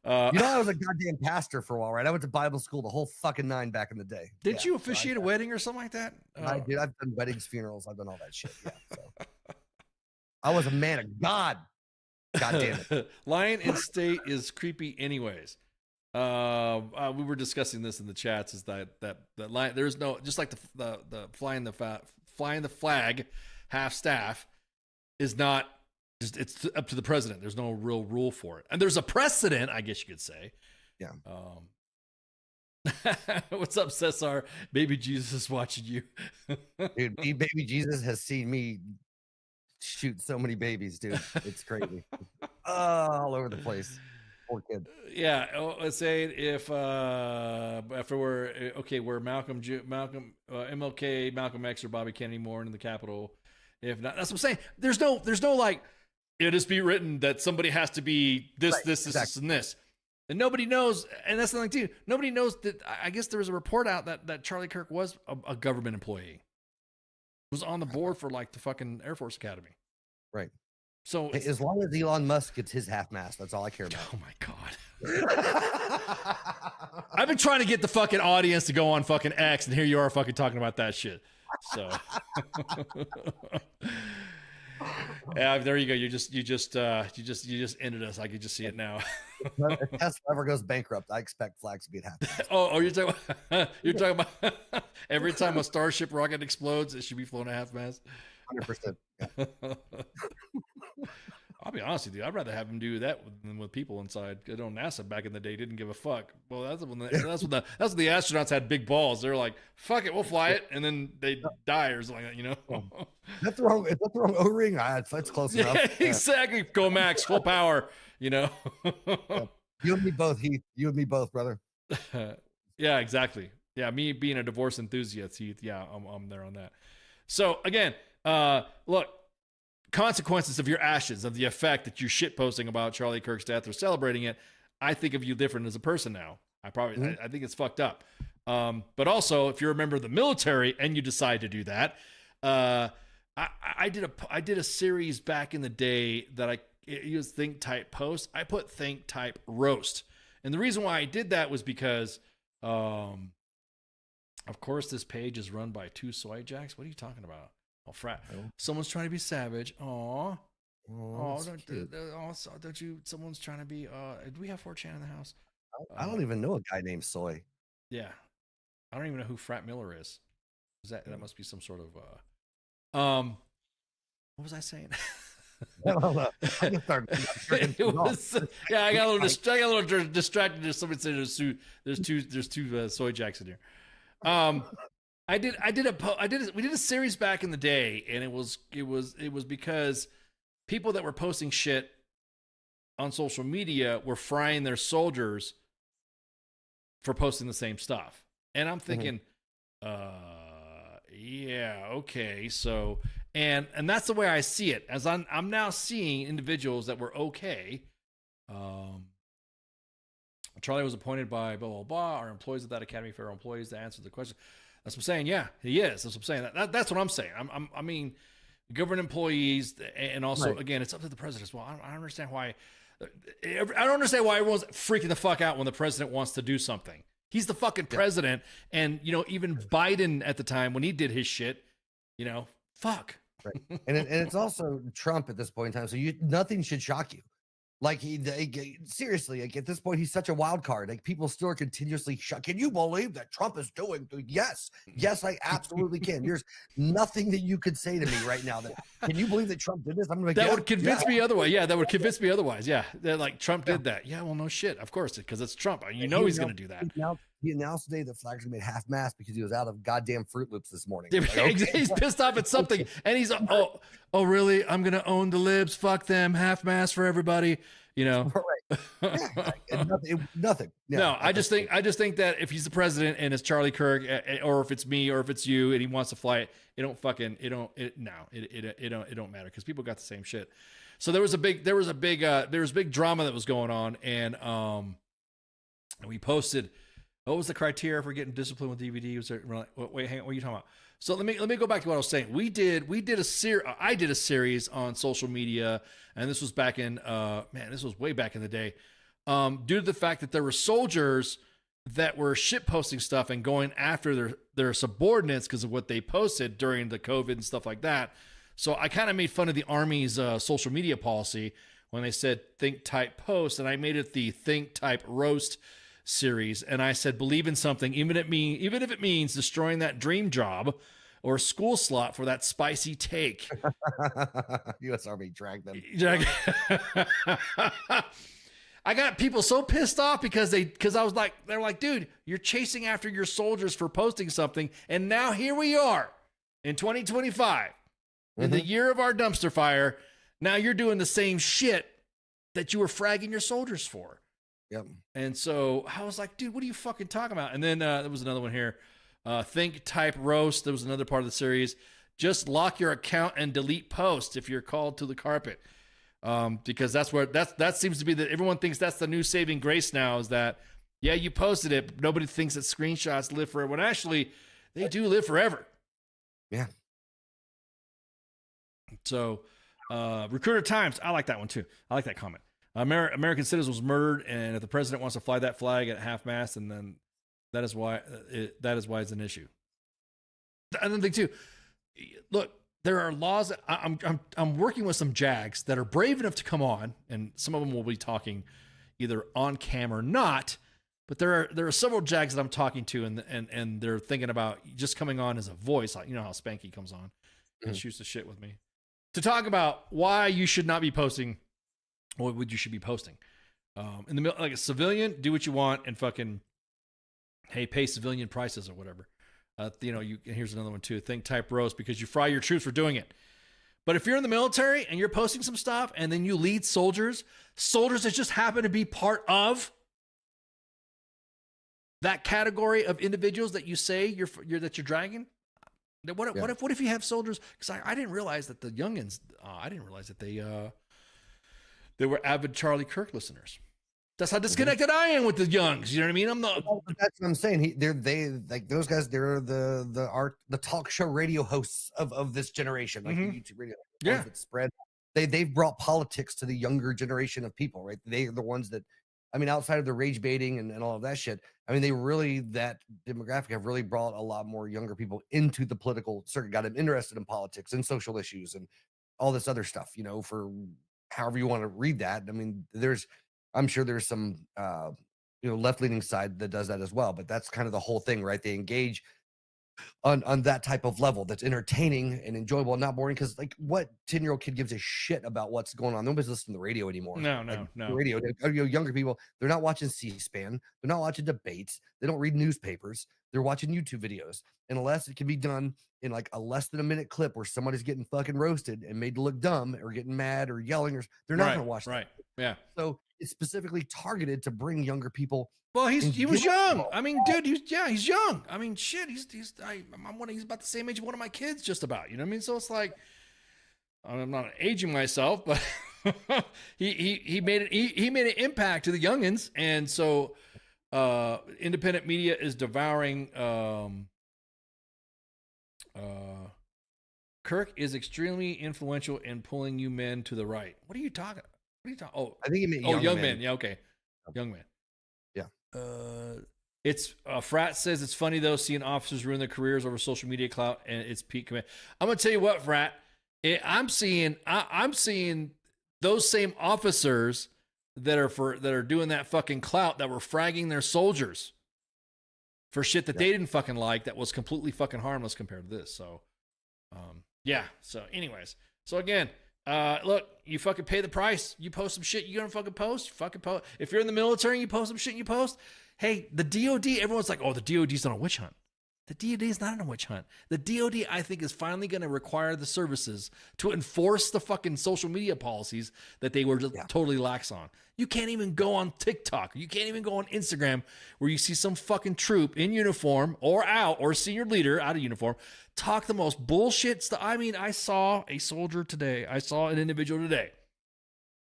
I was a goddamn pastor for a while, right? I went to Bible school the whole fucking 9 back in the day. Did you officiate a wedding or something like that? I did. I've done weddings, funerals. I've done all that shit. Yeah. So. I was a man of God. God damn it. Lying in state is creepy, anyways. We were discussing this in the chats. Is that line? There's no, just like the flying the flag, half staff, is not. It's up to the president. There's no real rule for it, and there's a precedent, I guess you could say. Yeah. What's up, Cesar? Baby Jesus is watching you. Dude, baby Jesus has seen me shoot so many babies, dude. It's crazy. All over the place. Poor kid. Yeah. Let's say if after we're Malcolm, MLK, Malcolm X, or Bobby Kennedy more in the Capitol. If not, that's what I'm saying. There's no like, it just be written that somebody has to be this, right, this, exactly. This, and this. And nobody knows, and that's the thing too. Nobody knows that. I guess there was a report out that Charlie Kirk was a government employee. Was on the board for like the fucking Air Force Academy. Right. So as long as Elon Musk gets his half mast, that's all I care about. Oh my God. I've been trying to get the fucking audience to go on fucking X, and here you are fucking talking about that shit. So yeah, there you go. You just ended us. I could just see it now. If Tesla ever goes bankrupt, I expect flags to be at half. Oh, you're talking about every time a Starship rocket explodes, it should be flown at half mast. 100%. Yeah. I'll be honest with you. I'd rather have them do that than with people inside. I know NASA back in the day didn't give a fuck. Well, that's when the astronauts had big balls. They're like, "Fuck it, we'll fly it," and then they die or something like that. You know, that's the wrong. Is that the wrong O-ring? It's close enough. Yeah, exactly. Go max, full power. You know. Yeah. You and me both, Heath. You and me both, brother. Yeah, exactly. Yeah, me being a divorce enthusiast, Heath. Yeah, I'm there on that. So again, look. Consequences of your actions, of the effect that you're shitposting about Charlie Kirk's death or celebrating it, I think of you different as a person now. I think it's fucked up. But also, if you're a member of the military and you decide to do that, I did a series back in the day that it was Think Type Post. I put Think Type Roast, and the reason why I did that was because, of course, this page is run by 2 soy jacks. What are you talking about? Oh, frat. Someone's trying to be savage. Aw. Don't you? Someone's trying to be. Do we have 4chan in the house? I don't even know a guy named Soy. Yeah. I don't even know who Frat Miller is. That must be some sort of. What was I saying? I don't know. I just started. Yeah, I got a little distracted. Somebody said there's two soy jacks in here. We did a series back in the day, and it was because people that were posting shit on social media were frying their soldiers for posting the same stuff. And I'm thinking, yeah, okay. So, and that's the way I see it, as I'm now seeing individuals that were okay. Charlie was appointed by blah, blah, blah. Our employees of that academy, federal employees, to answer the question. That's what I'm saying. Yeah, he is. That's what I'm saying. That's what I'm saying. I mean, government employees, and also, right. Again, it's up to the president as well. I don't understand why. I don't understand why everyone's freaking the fuck out when the president wants to do something. He's the fucking president, and even Biden at the time when he did his shit, fuck. Right. And it's also Trump at this point in time, so nothing should shock you. Like seriously, like at this point, he's such a wild card. Like people still are continuously shocked. Can you believe that Trump is doing? Yes, I absolutely can. There's nothing that you could say to me right now can you believe that Trump did this? I'm like, that would convince me otherwise. Yeah, that would convince me otherwise. Yeah, they're like Trump did that. Yeah, well, no shit, of course, because it's Trump. He's going to do that. he announced today that flags are made half mast because he was out of goddamn Fruit Loops this morning. Yeah, Like, okay. he's pissed off at something, and he's oh really? I'm gonna own the libs. Fuck them. Half mast for everybody. You know. Right. Yeah, like, nothing. Yeah, No, I just think that if he's the president and it's Charlie Kirk, or if it's me, or if it's you, and he wants to fly it, it don't matter because people got the same shit. So there was big drama that was going on, and we posted. What was the criteria for getting disciplined with DVD? Was there, wait, hang on, what are you talking about? So let me go back to what I was saying. I did a series on social media, and this was back in this was way back in the day. Due to the fact that there were soldiers that were shit posting stuff and going after their subordinates because of what they posted during the COVID and stuff like that. So I kind of made fun of the Army's social media policy when they said think type post, and I made it the think type roast series. And I said, believe in something, even if it means destroying that dream job or school slot for that spicy take. U.S. Army dragged them. I got people so pissed off because I was like, they're like, dude, you're chasing after your soldiers for posting something. And now here we are in 2025, in the year of our dumpster fire. Now you're doing the same shit that you were fragging your soldiers for. Yep. And so I was like, dude, what are you fucking talking about? And then there was another one here. Think type roast. There was another part of the series. Just lock your account and delete posts if you're called to the carpet. Because that seems to be that everyone thinks that's the new saving grace now, is that, yeah, you posted it, but nobody thinks that screenshots live forever, when actually they do live forever. Yeah. So, Recruiter Times, I like that one too. I like that comment. American citizen was murdered, and if the president wants to fly that flag at half mast, and then that is why it's an issue. Another thing too, look, there are laws. I'm working with some JAGs that are brave enough to come on, and some of them will be talking either on cam or not. But there are several JAGs that I'm talking to, and they're thinking about just coming on as a voice. Like, you know how Spanky comes on and shoots the shit with me to talk about why you should not be posting, or what you should be posting. In the middle, like a civilian, do what you want and fucking, hey, pay civilian prices or whatever. Here's another one too. Think type roast because you fry your troops for doing it. But if you're in the military and you're posting some stuff and then you lead soldiers that just happen to be part of that category of individuals that you say you're dragging. What if you have soldiers? Because I didn't realize that the youngins. I didn't realize that they were avid Charlie Kirk listeners. That's how disconnected I am with the youngs. You know what I mean? I'm not. That's what I'm saying. They like those guys. They're the talk show radio hosts of this generation, like the YouTube radio. Yeah, that spread. They've brought politics to the younger generation of people, right? They are the ones that, I mean, outside of the rage baiting and all of that shit. I mean, that demographic have really brought a lot more younger people into the political circuit, got them interested in politics and social issues and all this other stuff. You know, for however you want to read that. I mean, I'm sure there's some, left-leaning side that does that as well, but that's kind of the whole thing, right? They engage on that type of level that's entertaining and enjoyable and not boring. Because like, what 10-year-old kid gives a shit about what's going on? Nobody's listening to the radio anymore. No. The radio, younger people, they're not watching C-SPAN. They're not watching debates. They don't read newspapers. They're watching YouTube videos. And unless it can be done in like a less than a minute clip where somebody's getting fucking roasted and made to look dumb or getting mad or yelling, or they're not going to watch that. Right. Yeah. So it's specifically targeted to bring younger people. Well, he was young. I mean, dude, he's young. I mean, shit, he's about the same age of one of my kids, just about. You know what I mean? So it's like, I'm not aging myself, but he made an impact to the youngins, and so independent media is devouring. Kirk is extremely influential in pulling you men to the right. What are you talking? Oh, I think he meant young men. Yeah, okay, young men. Yeah. It's Frat says it's funny though seeing officers ruin their careers over social media clout and it's peak command. I'm gonna tell you what, Frat. I'm seeing those same officers that are doing that fucking clout that were fragging their soldiers for shit that they didn't fucking like, that was completely fucking harmless compared to this. So, So, anyways, so again, look, you fucking pay the price. You post some shit, you gonna fucking post. If you're in the military and you post some shit and you post, Hey, the DOD, everyone's like, oh, the DOD's on a witch hunt. The DOD is not on a witch hunt. The DOD, I think, is finally going to require the services to enforce the fucking social media policies that they were just totally lax on. You can't even go on TikTok. You can't even go on Instagram where you see some fucking troop in uniform or out, or senior leader out of uniform, talk the most bullshit stuff. I mean, I saw a soldier today. I saw an individual today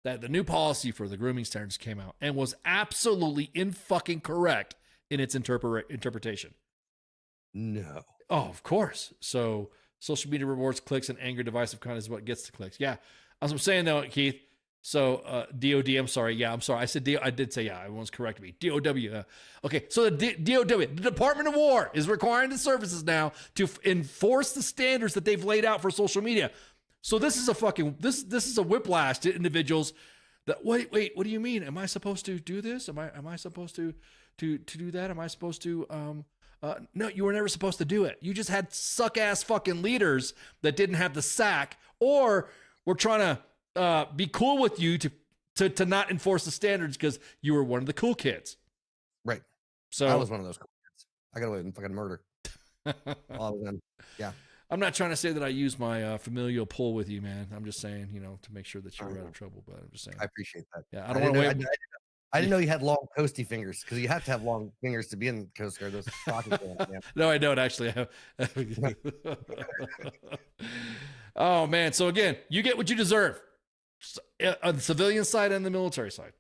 that the new policy for the grooming standards came out and was absolutely fucking correct in its interpretation. No. Oh, of course. So social media rewards clicks and anger, divisive content is what gets the clicks. Yeah. As I'm saying though, Keith. So DOD, I'm sorry. Yeah, I'm sorry. I said I did say yeah. Everyone's corrected me. DOW. Okay. So the DOW, the Department of War, is requiring the services now to enforce the standards that they've laid out for social media. So this is a fucking this is a whiplash to individuals. That wait, what do you mean? Am I supposed to do this? Am I supposed to do that? Am I supposed to no, you were never supposed to do it. You just had suck ass fucking leaders that didn't have the sack, or were trying to be cool with you to not enforce the standards because you were one of the cool kids. Right. So I was one of those cool kids. I got away with fucking murder. Yeah. I'm not trying to say that I use my familial pull with you, man. I'm just saying, to make sure that you're out of trouble. But I'm just saying. I appreciate that. Yeah, I don't want to wait. I didn't know you had long toasty fingers, because you have to have long fingers to be in Coast Guard. Those stocking pants, man. No, I don't actually. Oh man! So again, you get what you deserve on the civilian side and the military side.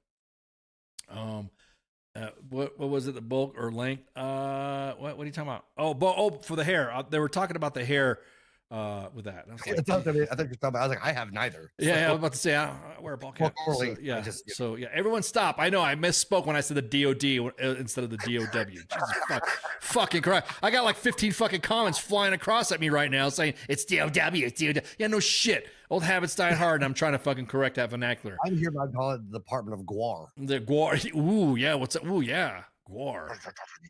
What was it? The bulk or length? What are you talking about? Oh, for the hair. They were talking about the hair. With that, I was like, I thought you were talking about. I was like, I have neither. Yeah, I was about to say I wear a ball cap. So, everyone stop. I know I misspoke when I said the DOD instead of the DOW. Jesus fucking Christ! I got like 15 fucking comments flying across at me right now saying it's DOW, it's DOW. Yeah, no shit. Old habits die hard, and I'm trying to fucking correct that vernacular. I'm here by call it the Department of Guar. The Guar. Ooh, yeah. What's up? Ooh, yeah. Guar.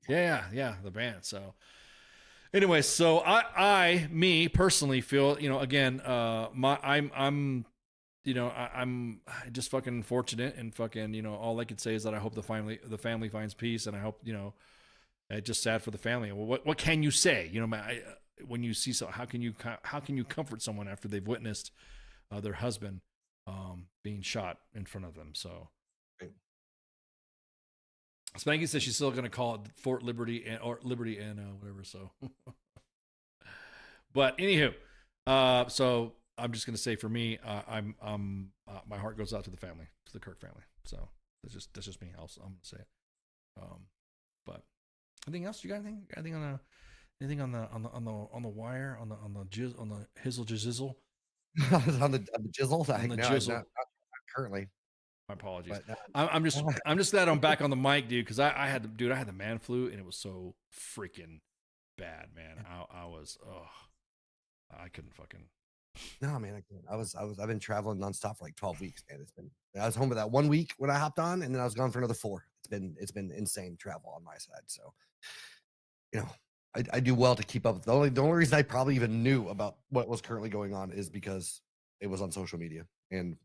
Yeah. The band. So. Anyway, so I me personally feel, again, I'm just fucking fortunate, and fucking, all I could say is that I hope the family finds peace, and I hope, it's just sad for the family. What can you say? When you see how can you comfort someone after they've witnessed their husband being shot in front of them? So. Spanky says she's still going to call it Fort Liberty or Liberty and whatever. So, but anywho, so I'm just going to say for me, my heart goes out to the family, to the Kirk family. So that's just me. I'm going to say it. But anything else? You got anything? Anything on the wire on the hizzle jizzle? on the jizzle? On the jizzle. Not currently. My apologies. But, I'm just glad I'm back on the mic, dude, because I had the man flu, and it was so freaking bad, man. I couldn't fucking. No, man, I can't. I've been traveling nonstop for like 12 weeks, man. I was home for that 1 week when I hopped on, and then I was gone for another 4. It's been insane travel on my side. So, I do well to keep up. The only reason I probably even knew about what was currently going on is because it was on social media, and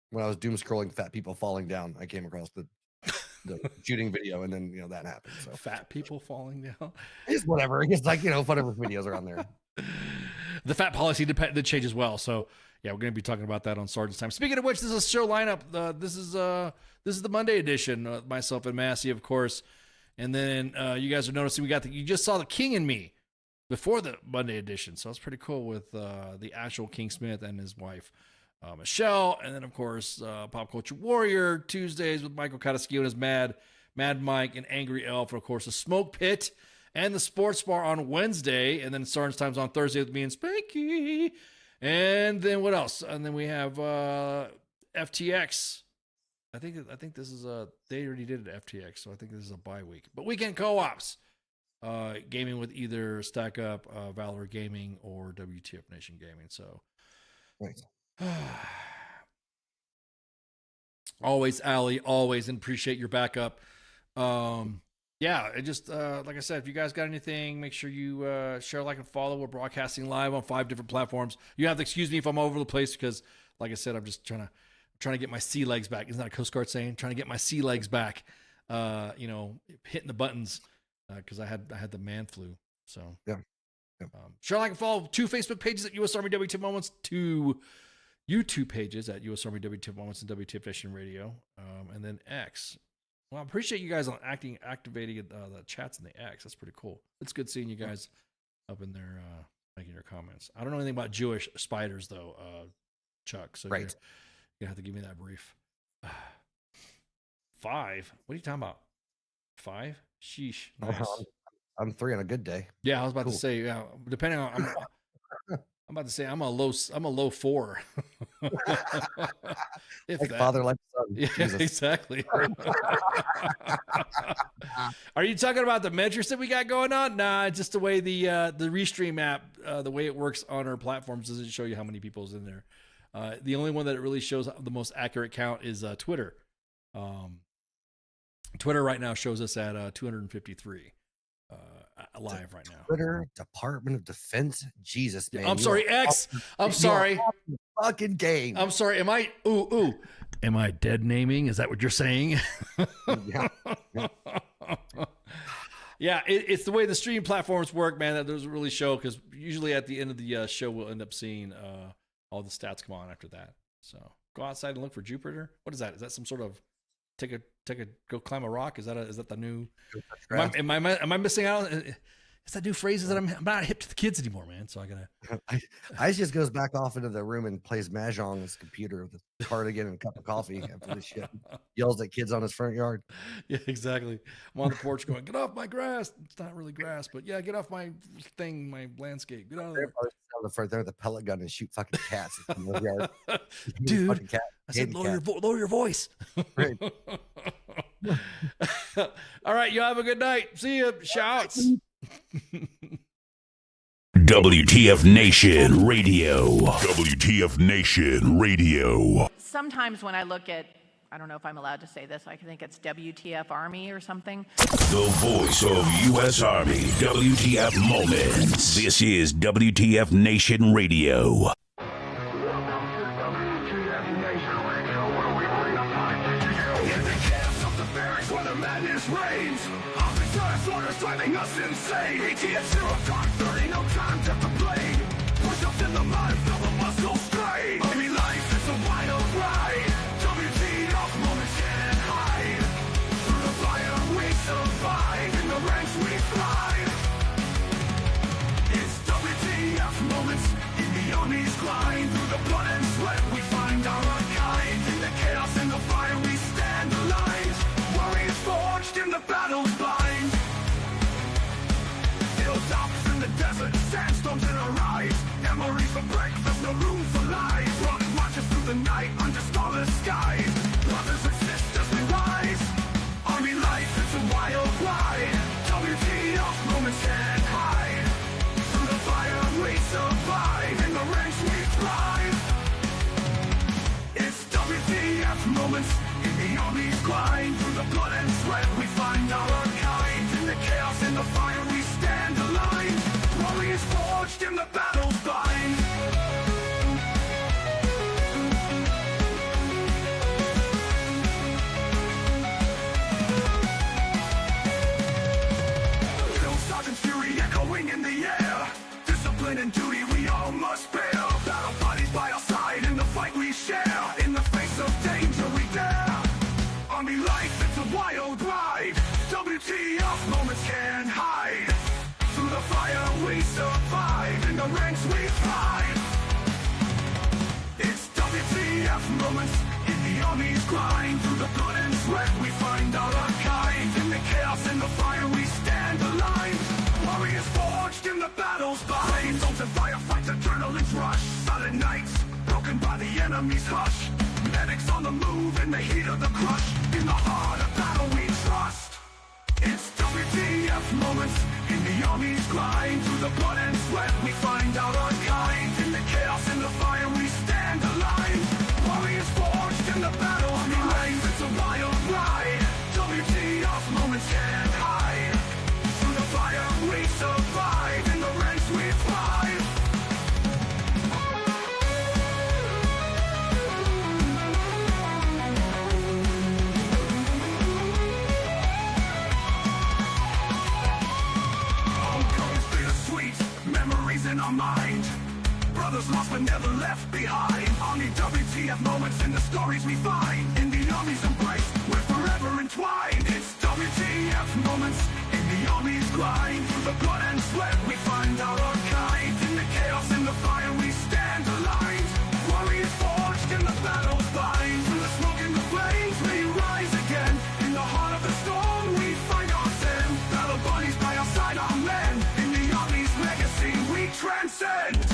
when I was doom scrolling fat people falling down, I came across the shooting video, and then that happened. So fat people falling down, it's whatever. It's like whatever videos are on there. The fat policy that changes well. So yeah, we're going to be talking about that on Sergeant's Time. Speaking of which, this is a show lineup. This is the Monday edition. Myself and Massey, of course, and then you guys are noticing you just saw the King and Me before the Monday edition, so it's pretty cool with the actual King Smith and his wife. Michelle, and then of course Pop Culture Warrior Tuesdays with Michael Kataskiw and his Mad Mike and Angry Elf, of course the Smoke Pit and the Sports Bar on Wednesday, and then Sergeant's Times on Thursday with me and Spanky, and then what else? And then we have FTX. I think this is they already did it FTX, so I think this is a bye week. But weekend co-ops, gaming with either Stack Up, Valor Gaming, or W.T.F Nation Gaming. So. Right. Always, Allie, always, and appreciate your backup. Yeah, it just like I said, if you guys got anything, make sure you share, like, and follow. We're broadcasting live on 5 different platforms. You have to excuse me if I'm all over the place because, like I said, I'm just trying to get my sea legs back. Isn't that a Coast Guard saying? Trying to get my sea legs back. you know, hitting the buttons because I had the man flu. So Yeah. Sure, I can follow 2 Facebook pages at U.S. Army WTF Moments, 2 YouTube pages at U.S. Army WTF Moments and WTF Nation Radio, and then X. Well, I appreciate you guys on activating the chats in the X. That's pretty cool. It's good seeing you guys up in there making your comments. I don't know anything about Jewish spiders though, Chuck. So Right. you're gonna have to give me that brief. 5? What are you talking about? 5? Sheesh. Nice. I'm 3 on a good day. Yeah, I was about to say, yeah, depending on I'm about to say I'm a low 4. If Like that. father, like son. Yeah, Jesus. exactly. Are you talking about the metrics that we got going on? Nah, just the way the Restream app, the way it works on our platforms doesn't show you how many people's in there. The only one that it really shows the most accurate count is Twitter. Twitter right now shows us at 253 live right now. Twitter, Department of Defense. Jesus, man. I'm you sorry, are X. off- I'm you are sorry. off the fucking game. I'm sorry. Am I? Am I dead naming? Is that what you're saying? Yeah. Yeah, it's the way the stream platforms work, man. That doesn't really show because usually at the end of the show we'll end up seeing all the stats come on after that. So go outside and look for Jupiter. What is that? Is that some sort of go climb a rock? Is that the new? Am I missing out? Is that new phrases that I'm not hip to the kids anymore, man? So I gotta. Ice just goes back off into the room and plays Mahjong on his computer with a cardigan and a cup of coffee after this shit. Yells at kids on his front yard. Yeah, exactly. I'm on the porch going, get off my grass. It's not really grass, but yeah, get off my thing, my landscape. Get out of there. On the front there with a pellet gun and shoot fucking cats in the yard. Dude, Fucking cat. I said, Hated lower your voice. Right. All right, you have a good night. See you. Shouts. WTF Nation Radio. WTF Nation Radio. Sometimes when I look at, I don't know if I'm allowed to say this, I think it's WTF Army or something. The voice of U.S. Army. WTF Moments. This is WTF Nation Radio. Driving us insane. ATF 0 time 30, no time to complain. Push ups in the mud, feel the muscle strain. Maybe life is a wild ride. WTF moments can't hide. Through the fire we survive, in the ranks we thrive. It's WTF moments in the army's grind. Through the blood and sweat we find our kind. In the chaos and the fire we stand aligned. Warriors forged in the battle's bind. Hilltops in the desert, sandstones in our eyes. Memories for breakfast, no room for lies. Rocket marches through the night under starless skies. Brothers and sisters, we rise. Army life, it's a wild ride. WTF moments can't hide. Through the fire we survive, in the ranks we thrive. It's WTF moments in the army's grind. Through the blood and sweat we find our kind. In the chaos, in the fire we stand aligned. Warriors forged in the battle's bind. Drill sergeant's fury echoing in the air. Discipline and duty we all must bear. Battle bodies by our side in the fight we share. In the face of danger we dare. Army life, it's a wild ride. WTF moments can't hide. Through the fire we survive, in the ranks we thrive. It's WTF moments in the army's grind. Through the blood and sweat we find our kind. In the chaos and the fire we stand aligned. Warriors forged in the battle's bind. Souls and firefights, adrenaline's rush. Silent nights, broken by the enemy's hush. Medics on the move in the heat of the crush. In the heart of battle we trust. It's WTF moments in the army's grind. Through the blood and sweat we find out our kind. In the chaos and the fire we stand aligned. Warriors forged in the battle. Army life, it's a wild ride. WTF moments can't hide. Through the fire we survive. In the ranks we thrive. in our mind. Brothers lost but never left behind. Army WTF moments in the stories we find. In the Army's embrace, we're forever entwined. It's WTF moments in the Army's grind. Through the blood and sweat we find our kind. In the chaos and the fire we stand aligned. Warriors forged in the battle's bind. Through the smoke and the flames we rise again. In the heart of the storm we find our zen. Battle buddies by our side, our men. In the Army's legacy we transcend.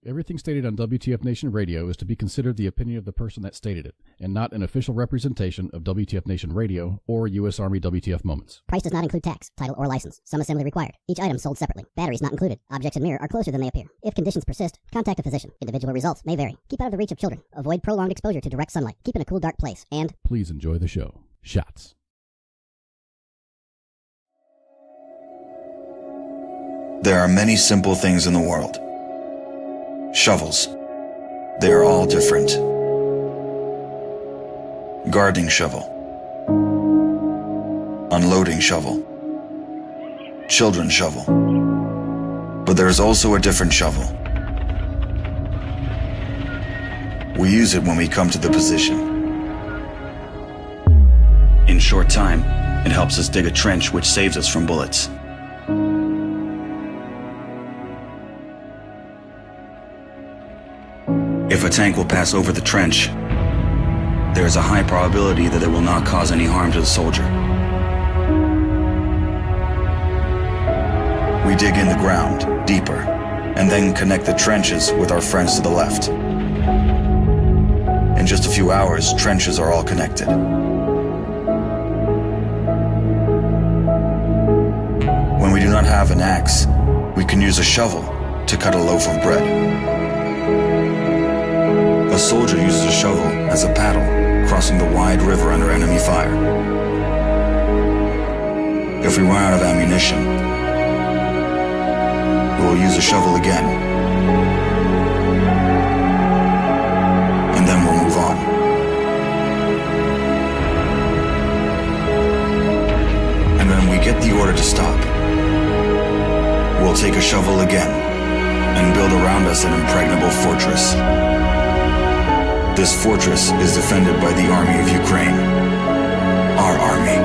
Everything stated on WTF Nation Radio is to be considered the opinion of the person that stated it, and not an official representation of WTF Nation Radio or U.S. Army WTF Moments. Price does not include tax, title, or license. Some assembly required. Each item sold separately. Batteries not included. Objects in mirror are closer than they appear. If conditions persist, contact a physician. Individual results may vary. Keep out of the reach of children. Avoid prolonged exposure to direct sunlight. Keep in a cool, dark place. And please enjoy the show. Shots. There are many simple things in the world. Shovels. They are all different. Gardening shovel. Unloading shovel. Children's shovel. But there is also a different shovel. We use it when we come to the position. In short time, it helps us dig a trench which saves us from bullets. If a tank will pass over the trench, there is a high probability that it will not cause any harm to the soldier. We dig in the ground, deeper, and then connect the trenches with our friends to the left. In just a few hours, trenches are all connected. When we do not have an axe, we can use a shovel to cut a loaf of bread. A soldier uses a shovel as a paddle, crossing the wide river under enemy fire. If we run out of ammunition, we will use a shovel again, and then we'll move on. And when we get the order to stop, we'll take a shovel again and build around us an impregnable fortress. This fortress is defended by the Army of Ukraine, our army.